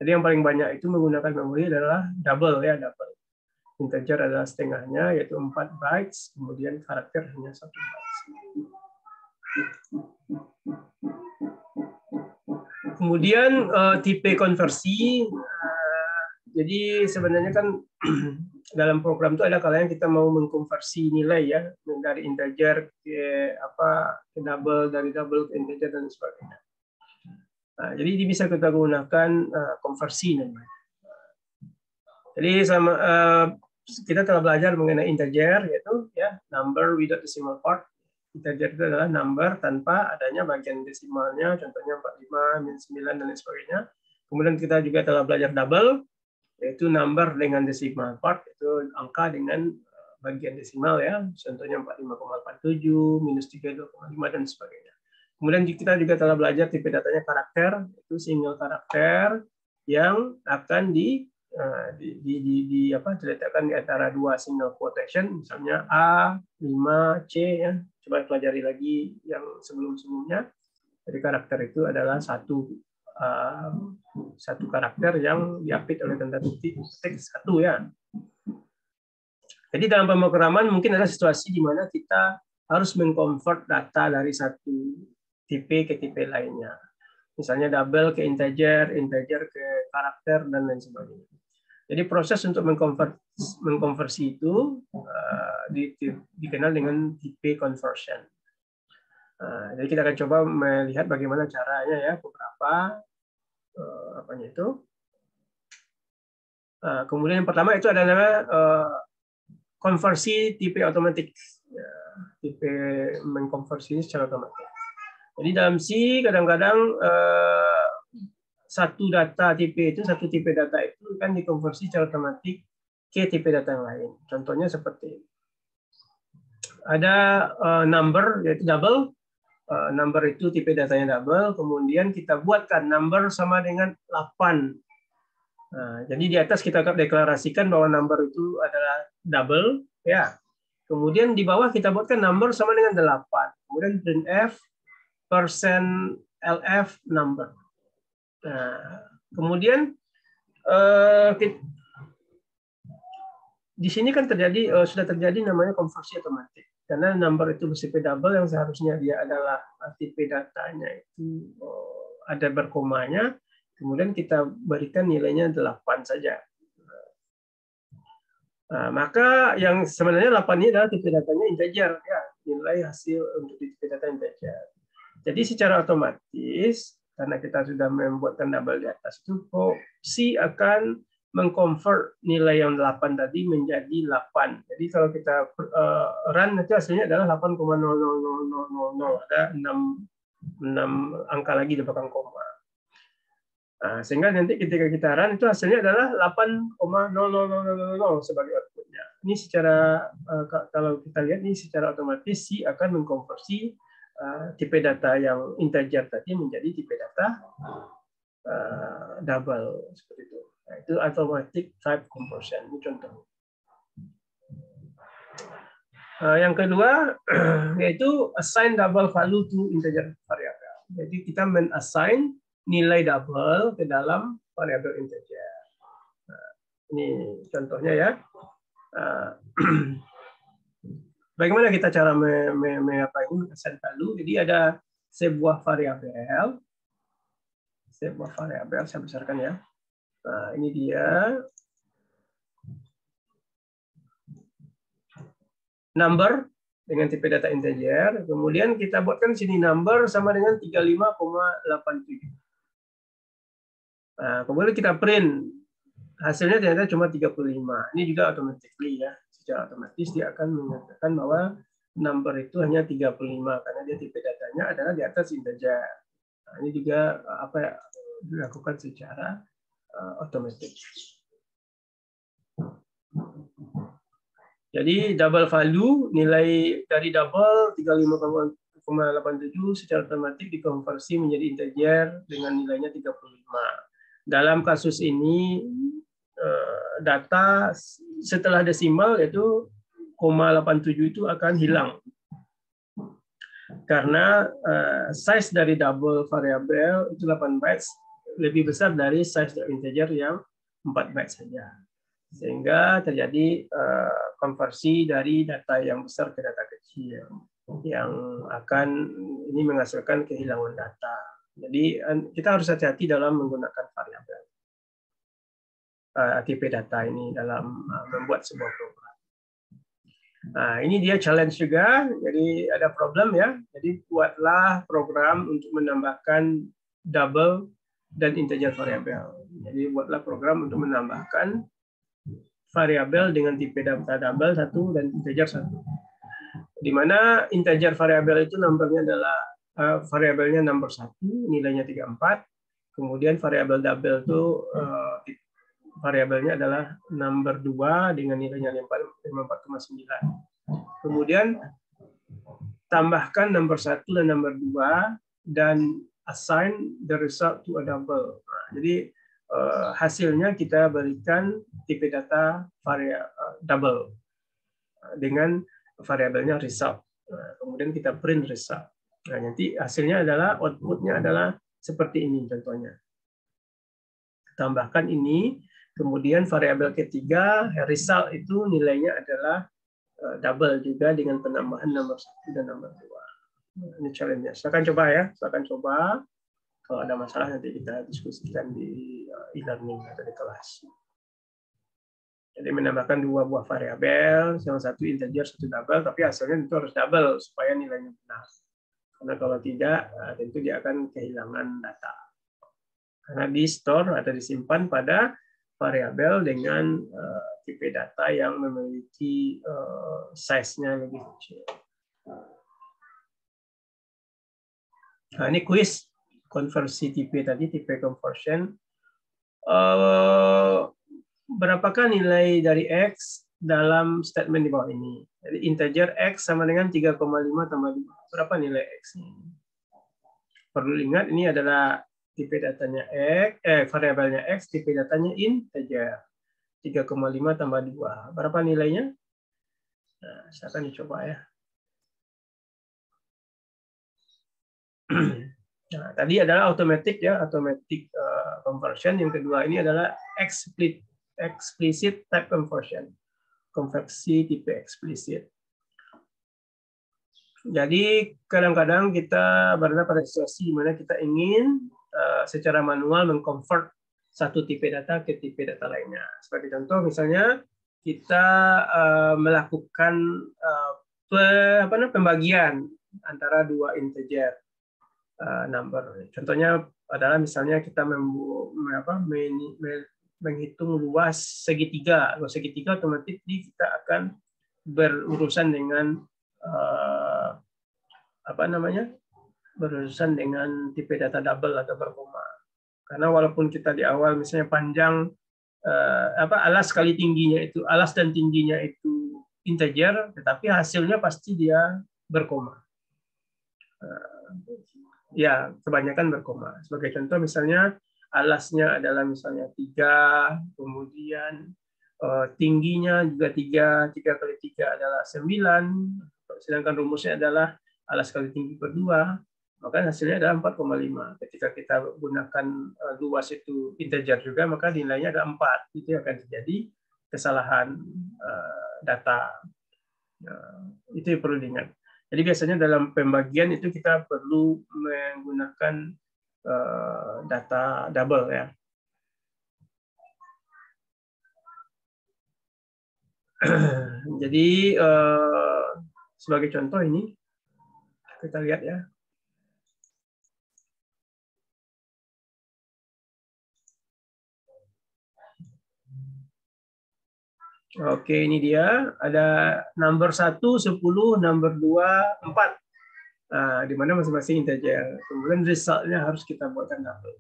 Jadi yang paling banyak itu menggunakan memori adalah double ya, double. Integer adalah setengahnya, yaitu 4 bytes. Kemudian karakter hanya 1 bytes. Kemudian tipe konversi. Jadi sebenarnya kan dalam program itu ada kalanya kita mau mengkonversi nilai ya dari integer ke double, dari double ke integer dan sebagainya. Nah, jadi ini bisa kita gunakan konversi namanya. Jadi kita telah belajar mengenai integer yaitu ya number without decimal part. Integer itu adalah number tanpa adanya bagian desimalnya, contohnya 45, -9 dan lain sebagainya. Kemudian kita juga telah belajar double. yaitu number dengan decimal part, itu angka dengan bagian desimal ya, contohnya 45,87, minus 32,5 dan sebagainya. Kemudian kita juga telah belajar tipe datanya karakter, itu single karakter yang akan diletakkan di antara dua single quotation, misalnya A, 5, C ya. Coba pelajari lagi yang sebelum-sebelumnya. Jadi karakter itu adalah satu karakter yang diapit oleh tanda titik satu ya. Jadi dalam pemrograman mungkin ada situasi di mana kita harus mengconvert data dari satu tipe ke tipe lainnya. Misalnya double ke integer, integer ke karakter, dan lain sebagainya. Jadi proses untuk mengkonversi itu dikenal dengan tipe conversion. Jadi kita akan coba melihat bagaimana caranya ya, beberapa kemudian yang pertama itu adalah konversi tipe otomatis. Tipe mengkonversi secara otomatis. Jadi dalam C kadang-kadang satu tipe data itu kan dikonversi secara otomatis ke tipe data yang lain. Contohnya seperti ada number yaitu double. Number itu tipe datanya double, kemudian kita buatkan number sama dengan 8. Jadi di atas kita deklarasikan bahwa number itu adalah double, ya. Kemudian di bawah kita buatkan number sama dengan 8. Kemudian printf %lf number. Kemudian di sini kan sudah terjadi namanya konversi otomatis. Karena number itu bertipe double yang seharusnya dia adalah tipe datanya itu ada berkomanya, kemudian kita berikan nilainya 8 saja. Maka yang sebenarnya 8 ini adalah tipe datanya integer, ya, nilai hasil untuk tipe data integer. Jadi secara otomatis karena kita sudah membuatkan double di atas itu, C akan mengconvert nilai yang 8 tadi menjadi 8. Jadi kalau kita run itu hasilnya adalah 8,00000. Ada 6 angka lagi di belakang koma. Sehingga nanti ketika kita run itu hasilnya adalah 8,00000 sebagai outputnya. Ini secara kalau kita lihat ini secara otomatis C akan mengkonversi tipe data yang integer tadi menjadi tipe data double seperti itu. Nah, itu automatic type conversion. Ini contoh. Yang kedua yaitu assign double value to integer variable. Jadi kita men-assign nilai double ke dalam variabel integer. Ini contohnya ya. Bagaimana kita cara assign value? Jadi ada sebuah variabel. Saya besarkan ya. Nah, ini dia number dengan tipe data integer. Kemudian kita buatkan sini number sama dengan 35,87. Nah, kemudian kita print hasilnya ternyata cuma 35. Ini juga automatically ya, secara otomatis dia akan mengatakan bahwa number itu hanya 35 karena dia tipe datanya adalah di atas integer. Nah, ini juga dilakukan secara otomatis. Jadi double value, nilai dari double 35,87 secara otomatis dikonversi menjadi integer dengan nilainya 35. Dalam kasus ini data setelah desimal yaitu 0,87 itu akan hilang. Karena size dari double variabel itu 8 bytes lebih besar dari size dari integer yang 4 bytes saja. Sehingga terjadi konversi dari data yang besar ke data kecil yang akan ini menghasilkan kehilangan data. Jadi kita harus hati-hati dalam menggunakan variabel tipe data ini dalam membuat sebuah program. Nah, ini dia challenge juga. Jadi ada problem ya. Jadi buatlah program untuk menambahkan double dan integer variabel. Jadi buatlah program untuk menambahkan variabel dengan tipe data double 1 dan integer 1. Di mana integer variabel itu nomornya adalah variabelnya number 1, nilainya 34. Kemudian variabel double itu variabelnya adalah number 2 dengan nilainya 54,9. Kemudian tambahkan number 1 dan number 2 dan assign the result to a double. Nah, jadi hasilnya kita berikan tipe data double dengan variabelnya result. Nah, kemudian kita print result. Nah, nanti hasilnya adalah outputnya adalah seperti ini contohnya. Tambahkan ini, kemudian variabel ketiga result itu nilainya adalah double juga dengan penambahan nomor 1 dan nomor 2. Ini challenge-nya. Silakan coba ya, silakan coba. Kalau ada masalah nanti kita diskusikan di e-learning atau di kelas. Jadi menambahkan 2 buah variabel, yang satu integer, satu double, tapi hasilnya itu harus double supaya nilainya benar. Karena kalau tidak, tentu dia akan kehilangan data. Karena di store atau disimpan pada variabel dengan tipe data yang memiliki size-nya lebih kecil. Nah, ini quiz konversi tipe tadi, tipe conversion. Berapakah nilai dari X dalam statement di bawah ini? Jadi integer X sama dengan 3,5 tambah 2. Berapa nilai X ini? Perlu ingat ini adalah tipe datanya X, variabelnya X, tipe datanya integer. 3,5 tambah 2. Berapa nilainya? Nah, silakan dicoba ya. Nah, tadi adalah automatic ya, automatic conversion. Yang kedua ini adalah explicit type conversion. Konversi tipe eksplisit. Jadi kadang-kadang kita berada pada situasi di mana kita ingin secara manual mengconvert satu tipe data ke tipe data lainnya. Sebagai contoh, misalnya kita melakukan pembagian antara 2 integer number. Contohnya adalah misalnya kita menghitung luas segitiga. Luas segitiga otomatis kita akan berurusan dengan berurusan dengan tipe data double atau berkoma. Karena walaupun kita di awal misalnya panjang alas kali tingginya itu, alas dan tingginya itu integer, tetapi hasilnya pasti dia berkoma. Ya, kebanyakan berkoma. Sebagai contoh misalnya alasnya adalah misalnya 3, kemudian tingginya juga 3 kali 3 adalah 9, sedangkan rumusnya adalah alas kali tinggi per 2, maka hasilnya adalah 4,5. Ketika kita gunakan luas itu integer juga, maka nilainya ada 4. Itu akan terjadi kesalahan data. Itu yang perlu diingat. Jadi biasanya dalam pembagian itu kita perlu menggunakan data double ya. Jadi sebagai contoh ini kita lihat ya. Oke, ini dia. Ada number 1, 10, number 2, 4. Nah, di mana masing-masing integer. Kemudian result-nya harus kita buatkan double.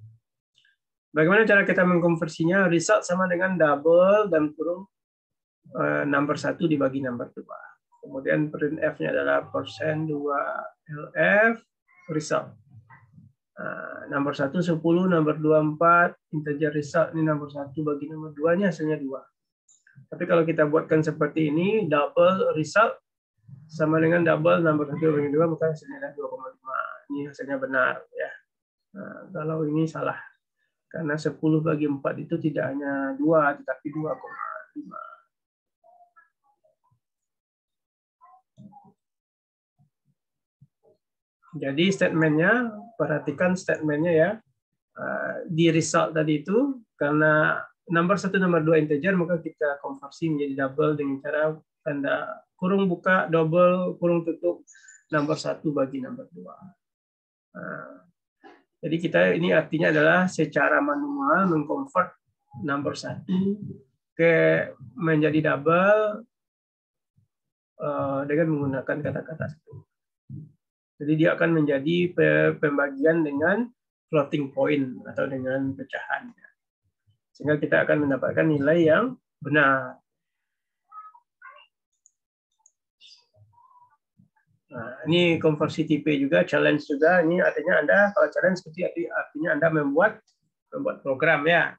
Bagaimana cara kita mengkonversinya? Result sama dengan double dan kurung number 1 dibagi number 2. Kemudian printf-nya adalah %2lf result. Nomor 1 10, nomor 2 4, integer result ini nomor 1 bagi nomor 2 nya hasilnya 2. Tapi kalau kita buatkan seperti ini, double result sama dengan double nomor 1 bagi 2, maka hasilnya adalah 2,5. Ini hasilnya benar ya. Nah, kalau ini salah. Karena 10 bagi 4 itu tidak hanya 2, tetapi 2,5. Jadi statementnya, perhatikan statementnya ya. Di result tadi itu, karena nomor 1, nomor 2 integer, maka kita konversi menjadi double dengan cara tanda kurung buka, double, kurung tutup, nomor 1 bagi nomor 2. Jadi kita ini artinya adalah secara manual mengconvert nomor 1 menjadi double dengan menggunakan kata-kata itu. Jadi dia akan menjadi pembagian dengan floating point atau dengan pecahan. sehingga kita akan mendapatkan nilai yang benar. Nah, ini konversi tipe juga, challenge juga. Ini artinya Anda, kalau challenge seperti artinya Anda membuat program ya.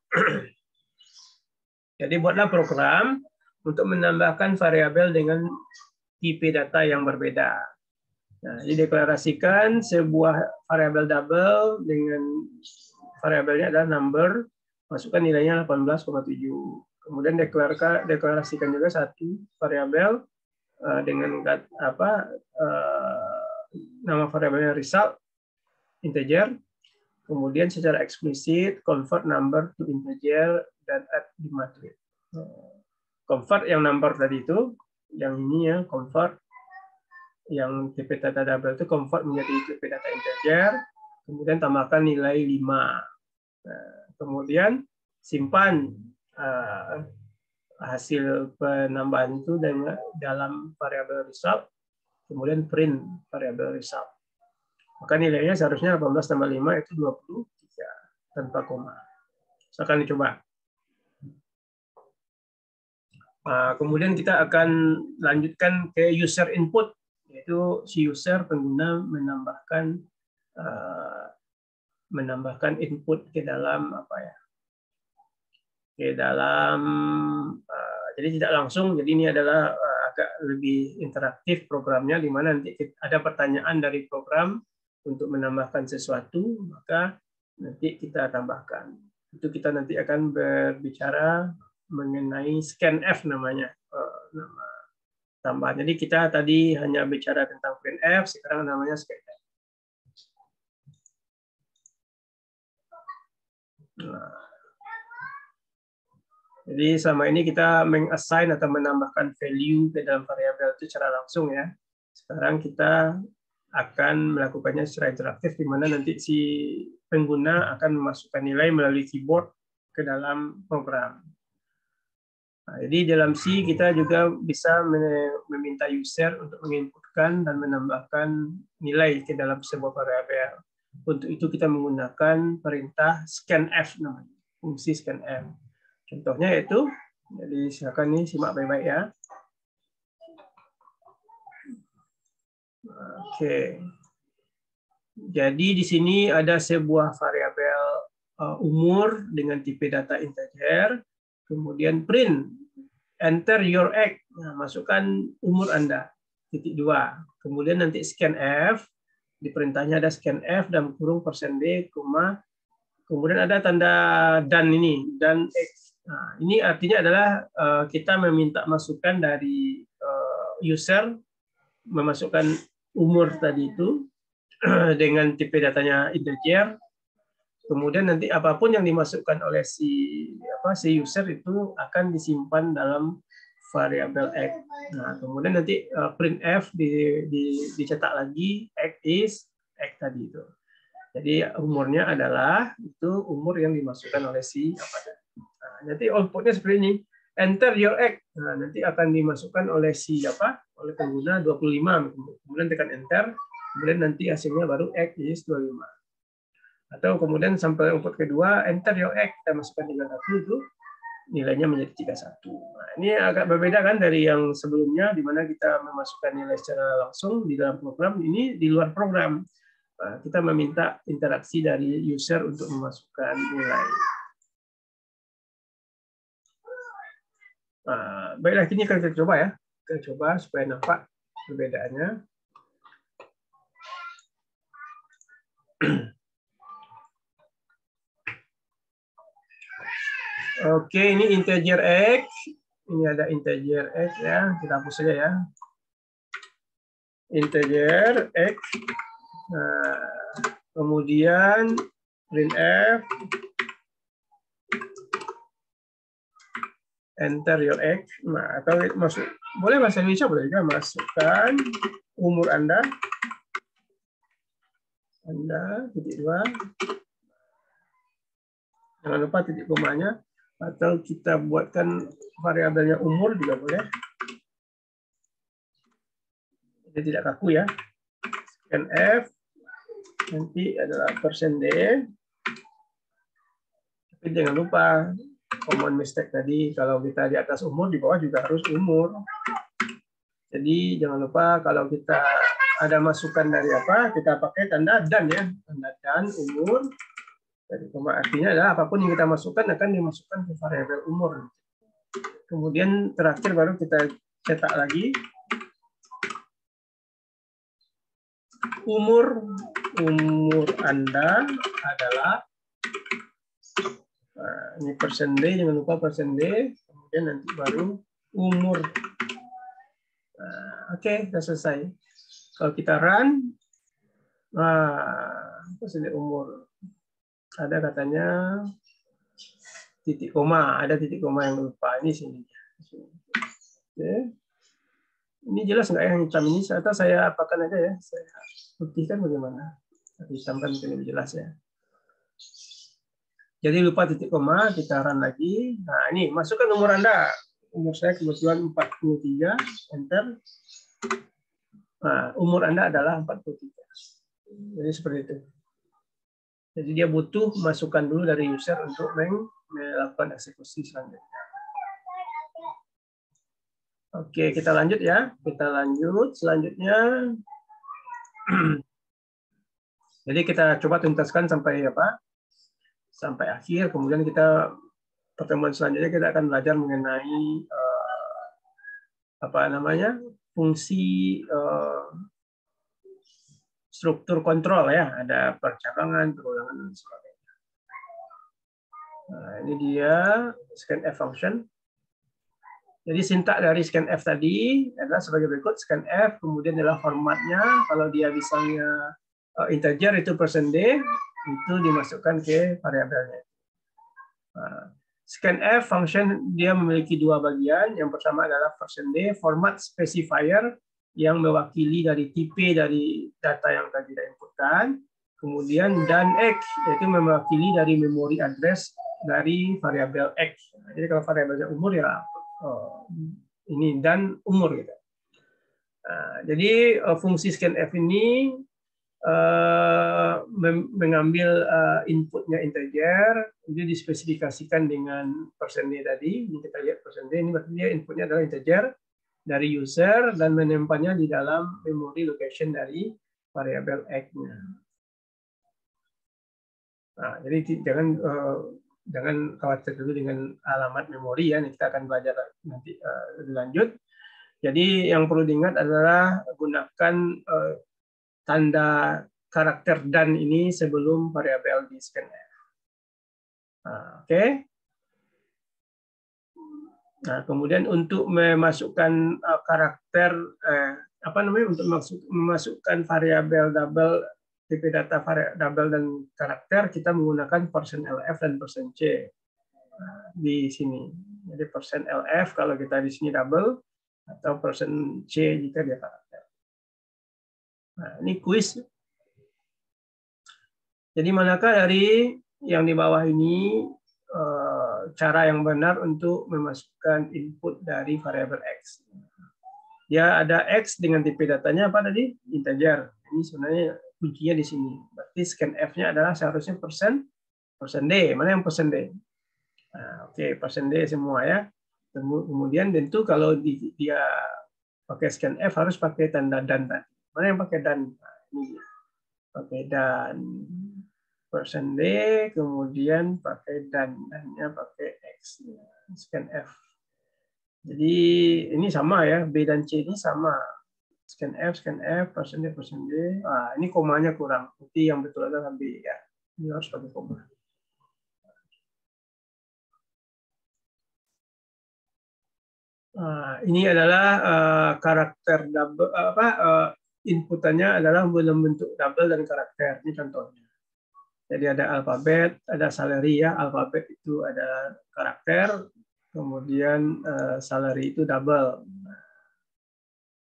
Jadi buatlah program untuk menambahkan variabel dengan tipe data yang berbeda. Nah, dideklarasikan sebuah variabel double dengan variabelnya adalah number, masukkan nilainya 18,7. Kemudian deklarasikan juga satu variabel dengan nama variabelnya result integer, kemudian secara eksplisit convert number to integer dan add di matrix. Convert yang number tadi itu, yang ini ya convert yang tipe data double itu convert menjadi tipe data integer, kemudian tambahkan nilai 5. Nah, kemudian simpan hasil penambahan itu dengan dalam variabel result, kemudian print variabel result. Maka nilainya seharusnya 18 tambah 5 itu 23 tanpa koma. Silakan dicoba. Kemudian kita akan lanjutkan ke user input, yaitu si user pengguna menambahkan input ke dalam jadi tidak langsung. Jadi ini adalah agak lebih interaktif programnya, di mana nanti ada pertanyaan dari program untuk menambahkan sesuatu, maka nanti kita tambahkan. Itu kita nanti akan berbicara mengenai scanf namanya, nama tambahan. Jadi kita tadi hanya bicara tentang printf, sekarang namanya scanf. Nah, jadi selama ini kita meng-assign atau menambahkan value ke dalam variabel itu secara langsung ya. Sekarang kita akan melakukannya secara interaktif, di mana nanti si pengguna akan memasukkan nilai melalui keyboard ke dalam program. Nah, jadi dalam C kita juga bisa meminta user untuk menginputkan dan menambahkan nilai ke dalam sebuah variabel. Untuk itu kita menggunakan perintah scanf namanya, fungsi scanf. Contohnya yaitu, jadi silakan nih simak baik-baik ya. Oke. Jadi di sini ada sebuah variabel umur dengan tipe data integer, kemudian print enter your age, nah, masukkan umur Anda, titik 2. Kemudian nanti scanf, di perintahnya ada scanf dan kurung %d, kemudian ada tanda dan ini, dan X. Nah, ini artinya adalah kita meminta masukan dari user, memasukkan umur tadi itu dengan tipe datanya integer. Kemudian nanti apapun yang dimasukkan oleh si user itu akan disimpan dalam variabel X. Nah, kemudian nanti printf dicetak lagi X is X tadi itu. Jadi umurnya adalah itu umur yang dimasukkan oleh si nanti outputnya seperti ini, enter your age. Nah, nanti akan dimasukkan oleh oleh pengguna 25, kemudian tekan enter, kemudian nanti hasilnya baru X is 25. Atau kemudian sampai output kedua, enter your age, kita masukkan 31 itu nilainya menjadi 31. Nah, ini agak berbeda kan dari yang sebelumnya, di mana kita memasukkan nilai secara langsung di dalam program, ini di luar program. Nah, kita meminta interaksi dari user untuk memasukkan nilai. Nah, baiklah, ini akan kita coba ya. Kita coba supaya nampak perbedaannya. Oke, ini integer X. Ini ada integer X ya. Kita hapus saja ya. Integer X. Nah, kemudian printf enter your age, nah, atau boleh bahasa Indonesia, boleh juga, masukkan umur Anda titik 2, jangan lupa titik komanya, atau kita buatkan variabelnya umur juga boleh, jadi tidak kaku ya. Scanf nanti adalah %d, tapi jangan lupa common mistake tadi, kalau kita di atas umur, di bawah juga harus umur. Jadi jangan lupa kalau kita ada masukan dari apa, kita pakai tanda dan ya, tanda dan umur. Jadi artinya adalah apapun yang kita masukkan akan dimasukkan ke variabel umur. Kemudian terakhir baru kita cetak lagi umur Anda adalah, nah, ini persen D, jangan lupa persen D, kemudian nanti baru umur. Nah, oke, sudah selesai. Kalau kita run, nah, persen D umur. Ada katanya titik koma, ada titik koma yang lupa. Ini sini. Oke. Ini jelas nggak yang hitam ini? Atau saya apakan aja ya? Saya putihkan bagaimana? Hitamkan mungkin lebih jelas ya. Jadi lupa titik koma, kita run lagi. Nah ini, masukkan umur Anda. Umur saya kebetulan 43, enter. Nah, umur Anda adalah 43. Jadi seperti itu. Jadi dia butuh masukan dulu dari user untuk melakukan eksekusi selanjutnya. Oke, kita lanjut ya. Kita lanjut selanjutnya. Jadi kita coba tuntaskan sampai apa? Sampai akhir. Kemudian kita pertemuan selanjutnya kita akan belajar mengenai apa namanya? Fungsi struktur kontrol ya. Ada percabangan, perulangan dan sebagainya. Nah, ini dia scanf function. Jadi sintak dari scanf tadi adalah sebagai berikut. Scanf kemudian adalah formatnya. Kalau dia misalnya integer itu %d, itu dimasukkan ke variabelnya. Nah, scanf function dia memiliki dua bagian. Yang pertama adalah %d, format specifier yang mewakili dari tipe dari data yang tadi kita inputkan. Kemudian dan x, yaitu mewakili dari memory address dari variabel x. Jadi kalau variabelnya umur ya ini dan umur gitu. Nah, jadi fungsi scanf ini mengambil inputnya integer, itu dispesifikasikan dengan %d tadi. Ini kita lihat %d ini berarti dia inputnya adalah integer dari user dan menyimpannya di dalam memory location dari variabel x-nya. Nah, jadi jangan khawatir dulu dengan alamat memori ya, kita akan belajar nanti lebih lanjut. Jadi yang perlu diingat adalah gunakan tanda karakter dan ini sebelum variabel di scanf. Nah, oke. Nah, kemudian untuk memasukkan karakter apa namanya, untuk memasukkan variabel double, tipe data double dan karakter, kita menggunakan %lf dan %c di sini. Jadi %lf kalau kita di sini double, atau %c jika dia karakter. Nah, ini kuis. Jadi manakah dari yang di bawah ini cara yang benar untuk memasukkan input dari variabel x? Ya, ada x dengan tipe datanya apa tadi? Integer. Ini sebenarnya kuncinya di sini. Berarti scanf-nya adalah seharusnya %d. Mana yang %d? Nah, oke, %d semua ya. Kemudian tentu kalau dia pakai scanf harus pakai tanda dan tadi. Mana yang pakai dan? Nah, ini pakai dan %d, kemudian pakai dan-nya pakai x. Scanf. Jadi ini sama ya, B dan C ini sama. Scanf, %d, %d. Ah, ini komanya kurang. Berarti yang betul adalah B ya. Ini harus pakai koma. Ini adalah karakter double, inputannya adalah bentuk double dan karakter. Ini contohnya. Jadi ada alfabet, ada salary ya. Alfabet itu ada karakter, kemudian salary itu double.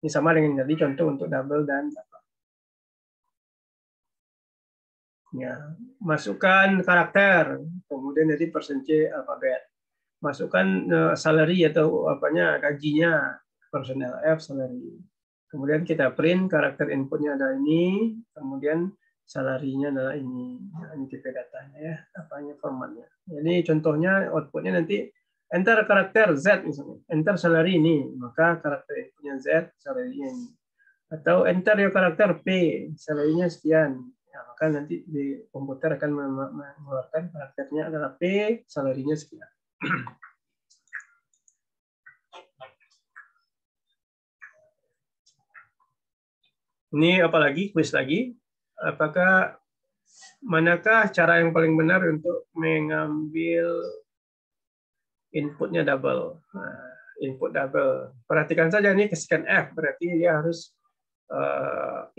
Ini sama dengan tadi contoh untuk double dan ya, masukkan karakter, kemudian jadi %c alfabet. Masukkan salary atau apanya gajinya, %lf salary. Kemudian kita print karakter inputnya ada ini, kemudian salarinya adalah ini tipe datanya ya, apanya formatnya. Jadi contohnya outputnya nanti enter karakter Z misalnya, enter salary ini, maka karakter inputnya Z, salary-nya ini. Atau enter your karakter P, salary-nya sekian. Ya, maka nanti di komputer akan mengeluarkan karakternya adalah P, salary-nya sekian. Ini apalagi kuis lagi. Apakah manakah cara yang paling benar untuk mengambil inputnya double? Nah, input double. Perhatikan saja nih ke scan F, berarti dia harus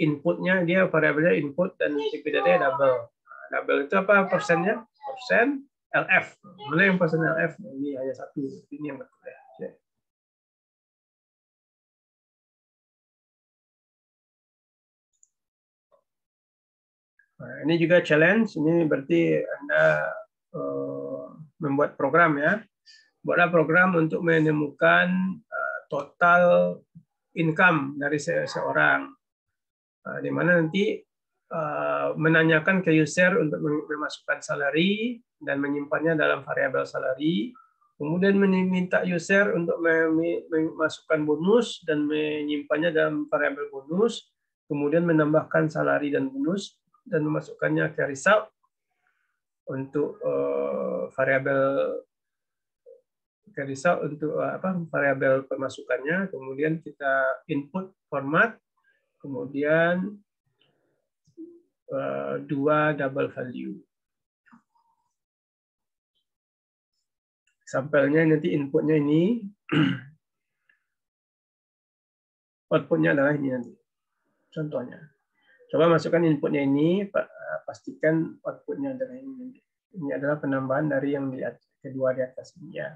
inputnya dia variabelnya input dan tipe datanya double. Nah, double itu apa persennya? Persen LF. Mana yang persen LF? Ini hanya satu. Ini yang betul ya. Nah, ini juga challenge. Ini berarti Anda membuat program ya. Buatlah program untuk menemukan total income dari seseorang. Di mana nanti menanyakan ke user untuk memasukkan salary dan menyimpannya dalam variabel salary. Kemudian meminta user untuk memasukkan bonus dan menyimpannya dalam variabel bonus. Kemudian menambahkan salary dan bonus dan memasukkannya ke result untuk variabel untuk variabel pemasukannya. Kemudian kita input format, kemudian dua double value. Sampelnya nanti inputnya ini, outputnya adalah ini nanti. Contohnya. Coba masukkan inputnya ini, pastikan outputnya adalah ini. Ini adalah penambahan dari yang kedua di atas ini ya.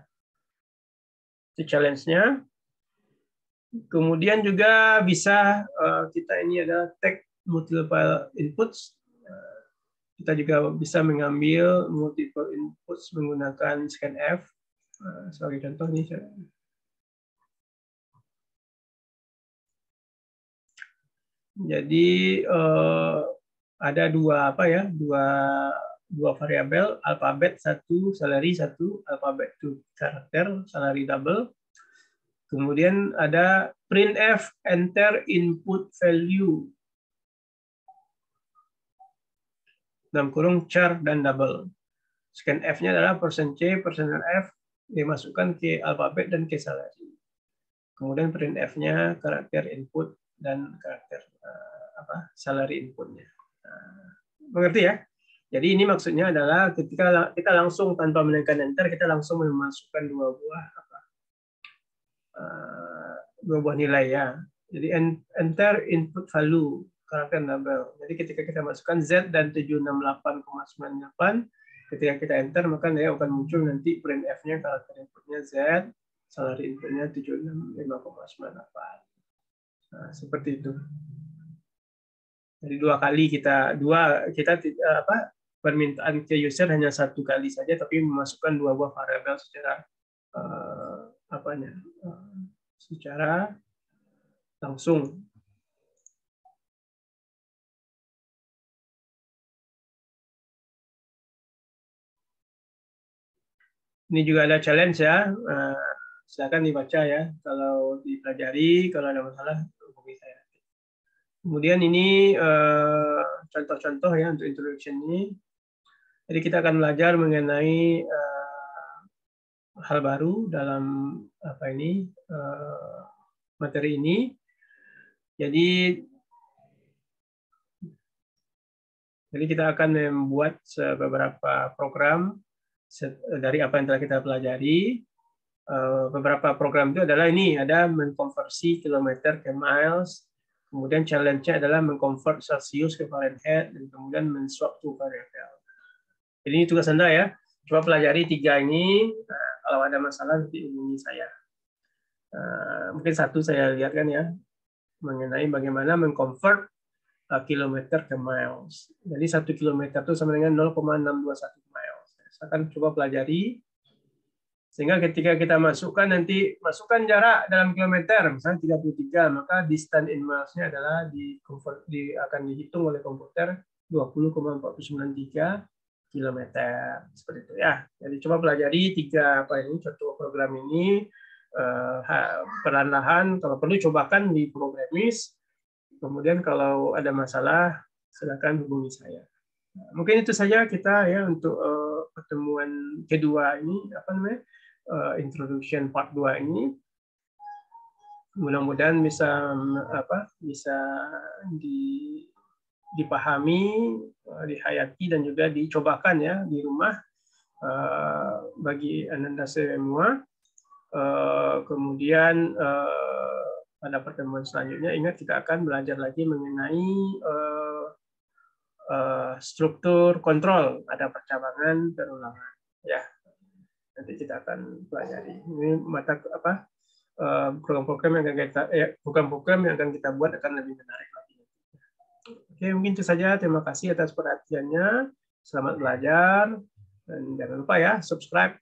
Itu challenge-nya. Kemudian juga bisa kita ini adalah tag multiple inputs. Kita juga bisa mengambil multiple inputs menggunakan scanf. Sebagai contoh nih. Jadi ada dua variabel, alfabet satu, salary satu, alfabet itu karakter, salary double. Kemudian ada printf enter input value dalam kurung char dan double. Scanf-nya adalah %C, %F dimasukkan ke alfabet dan ke salary. Kemudian printf-nya karakter input dan karakter salary inputnya. Mengerti ya? Jadi ini maksudnya adalah ketika kita langsung tanpa menekan enter, kita langsung memasukkan dua buah nilai ya. Jadi enter input value karakter double. Jadi ketika kita masukkan Z dan 768,98, ketika kita enter maka dia akan muncul nanti printf-nya karakter inputnya Z, salary inputnya 765,98. Nah, seperti itu. Jadi permintaan ke user hanya satu kali saja, tapi memasukkan dua buah variabel secara langsung. Ini juga ada challenge ya. Silakan dibaca ya. Kalau dipelajari, kalau ada masalah hubungi saya. Kemudian ini contoh-contoh ya untuk introduction ini. Jadi kita akan belajar mengenai hal baru dalam materi ini. Jadi kita akan membuat beberapa program dari apa yang telah kita pelajari. Beberapa program itu adalah ini, ada mengkonversi kilometer ke miles, kemudian challenge-nya adalah mengkonvert Celsius ke Fahrenheit, dan kemudian men-swap to variabel. Jadi ini tugas Anda ya. Coba pelajari 3 ini. Nah, kalau ada masalah nanti hubungi saya. Mungkin satu saya lihatkan ya, mengenai bagaimana mengkonvert kilometer ke miles. Jadi 1 kilometer itu sama dengan 0,621 miles. Saya akan coba pelajari. Sehingga ketika kita masukkan jarak dalam kilometer, misalnya 33, maka distance in miles-nya adalah akan dihitung oleh komputer 20,493 km seperti itu ya. Jadi coba pelajari contoh program ini perlahan-lahan, kalau perlu cobakan di Programmis. Kemudian kalau ada masalah silakan hubungi saya. Mungkin itu saja kita ya untuk pertemuan kedua ini, introduction part 2 ini. Mudah-mudahan bisa dipahami, dihayati dan juga dicobakan ya di rumah bagi Ananda semua. Kemudian pada pertemuan selanjutnya ingat kita akan belajar lagi mengenai struktur kontrol, ada percabangan terulangan ya. Nanti kita akan pelajari ini program-program yang akan kita buat akan lebih menarik lagi. Oke, mungkin itu saja. Terima kasih atas perhatiannya. Selamat belajar dan jangan lupa ya subscribe,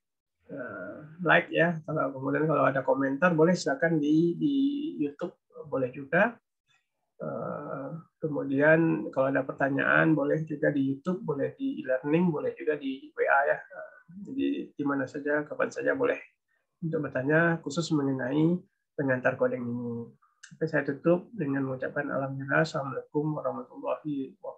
like ya. Kemudian kalau ada komentar boleh silakan di YouTube, boleh juga. Kemudian kalau ada pertanyaan boleh juga di YouTube, boleh di e-learning, boleh juga di WA ya. Jadi di mana saja, kapan saja boleh untuk bertanya khusus mengenai pengantar coding ini. Oke, saya tutup dengan mengucapkan alhamdulillah. Assalamualaikum warahmatullahi wabarakatuh.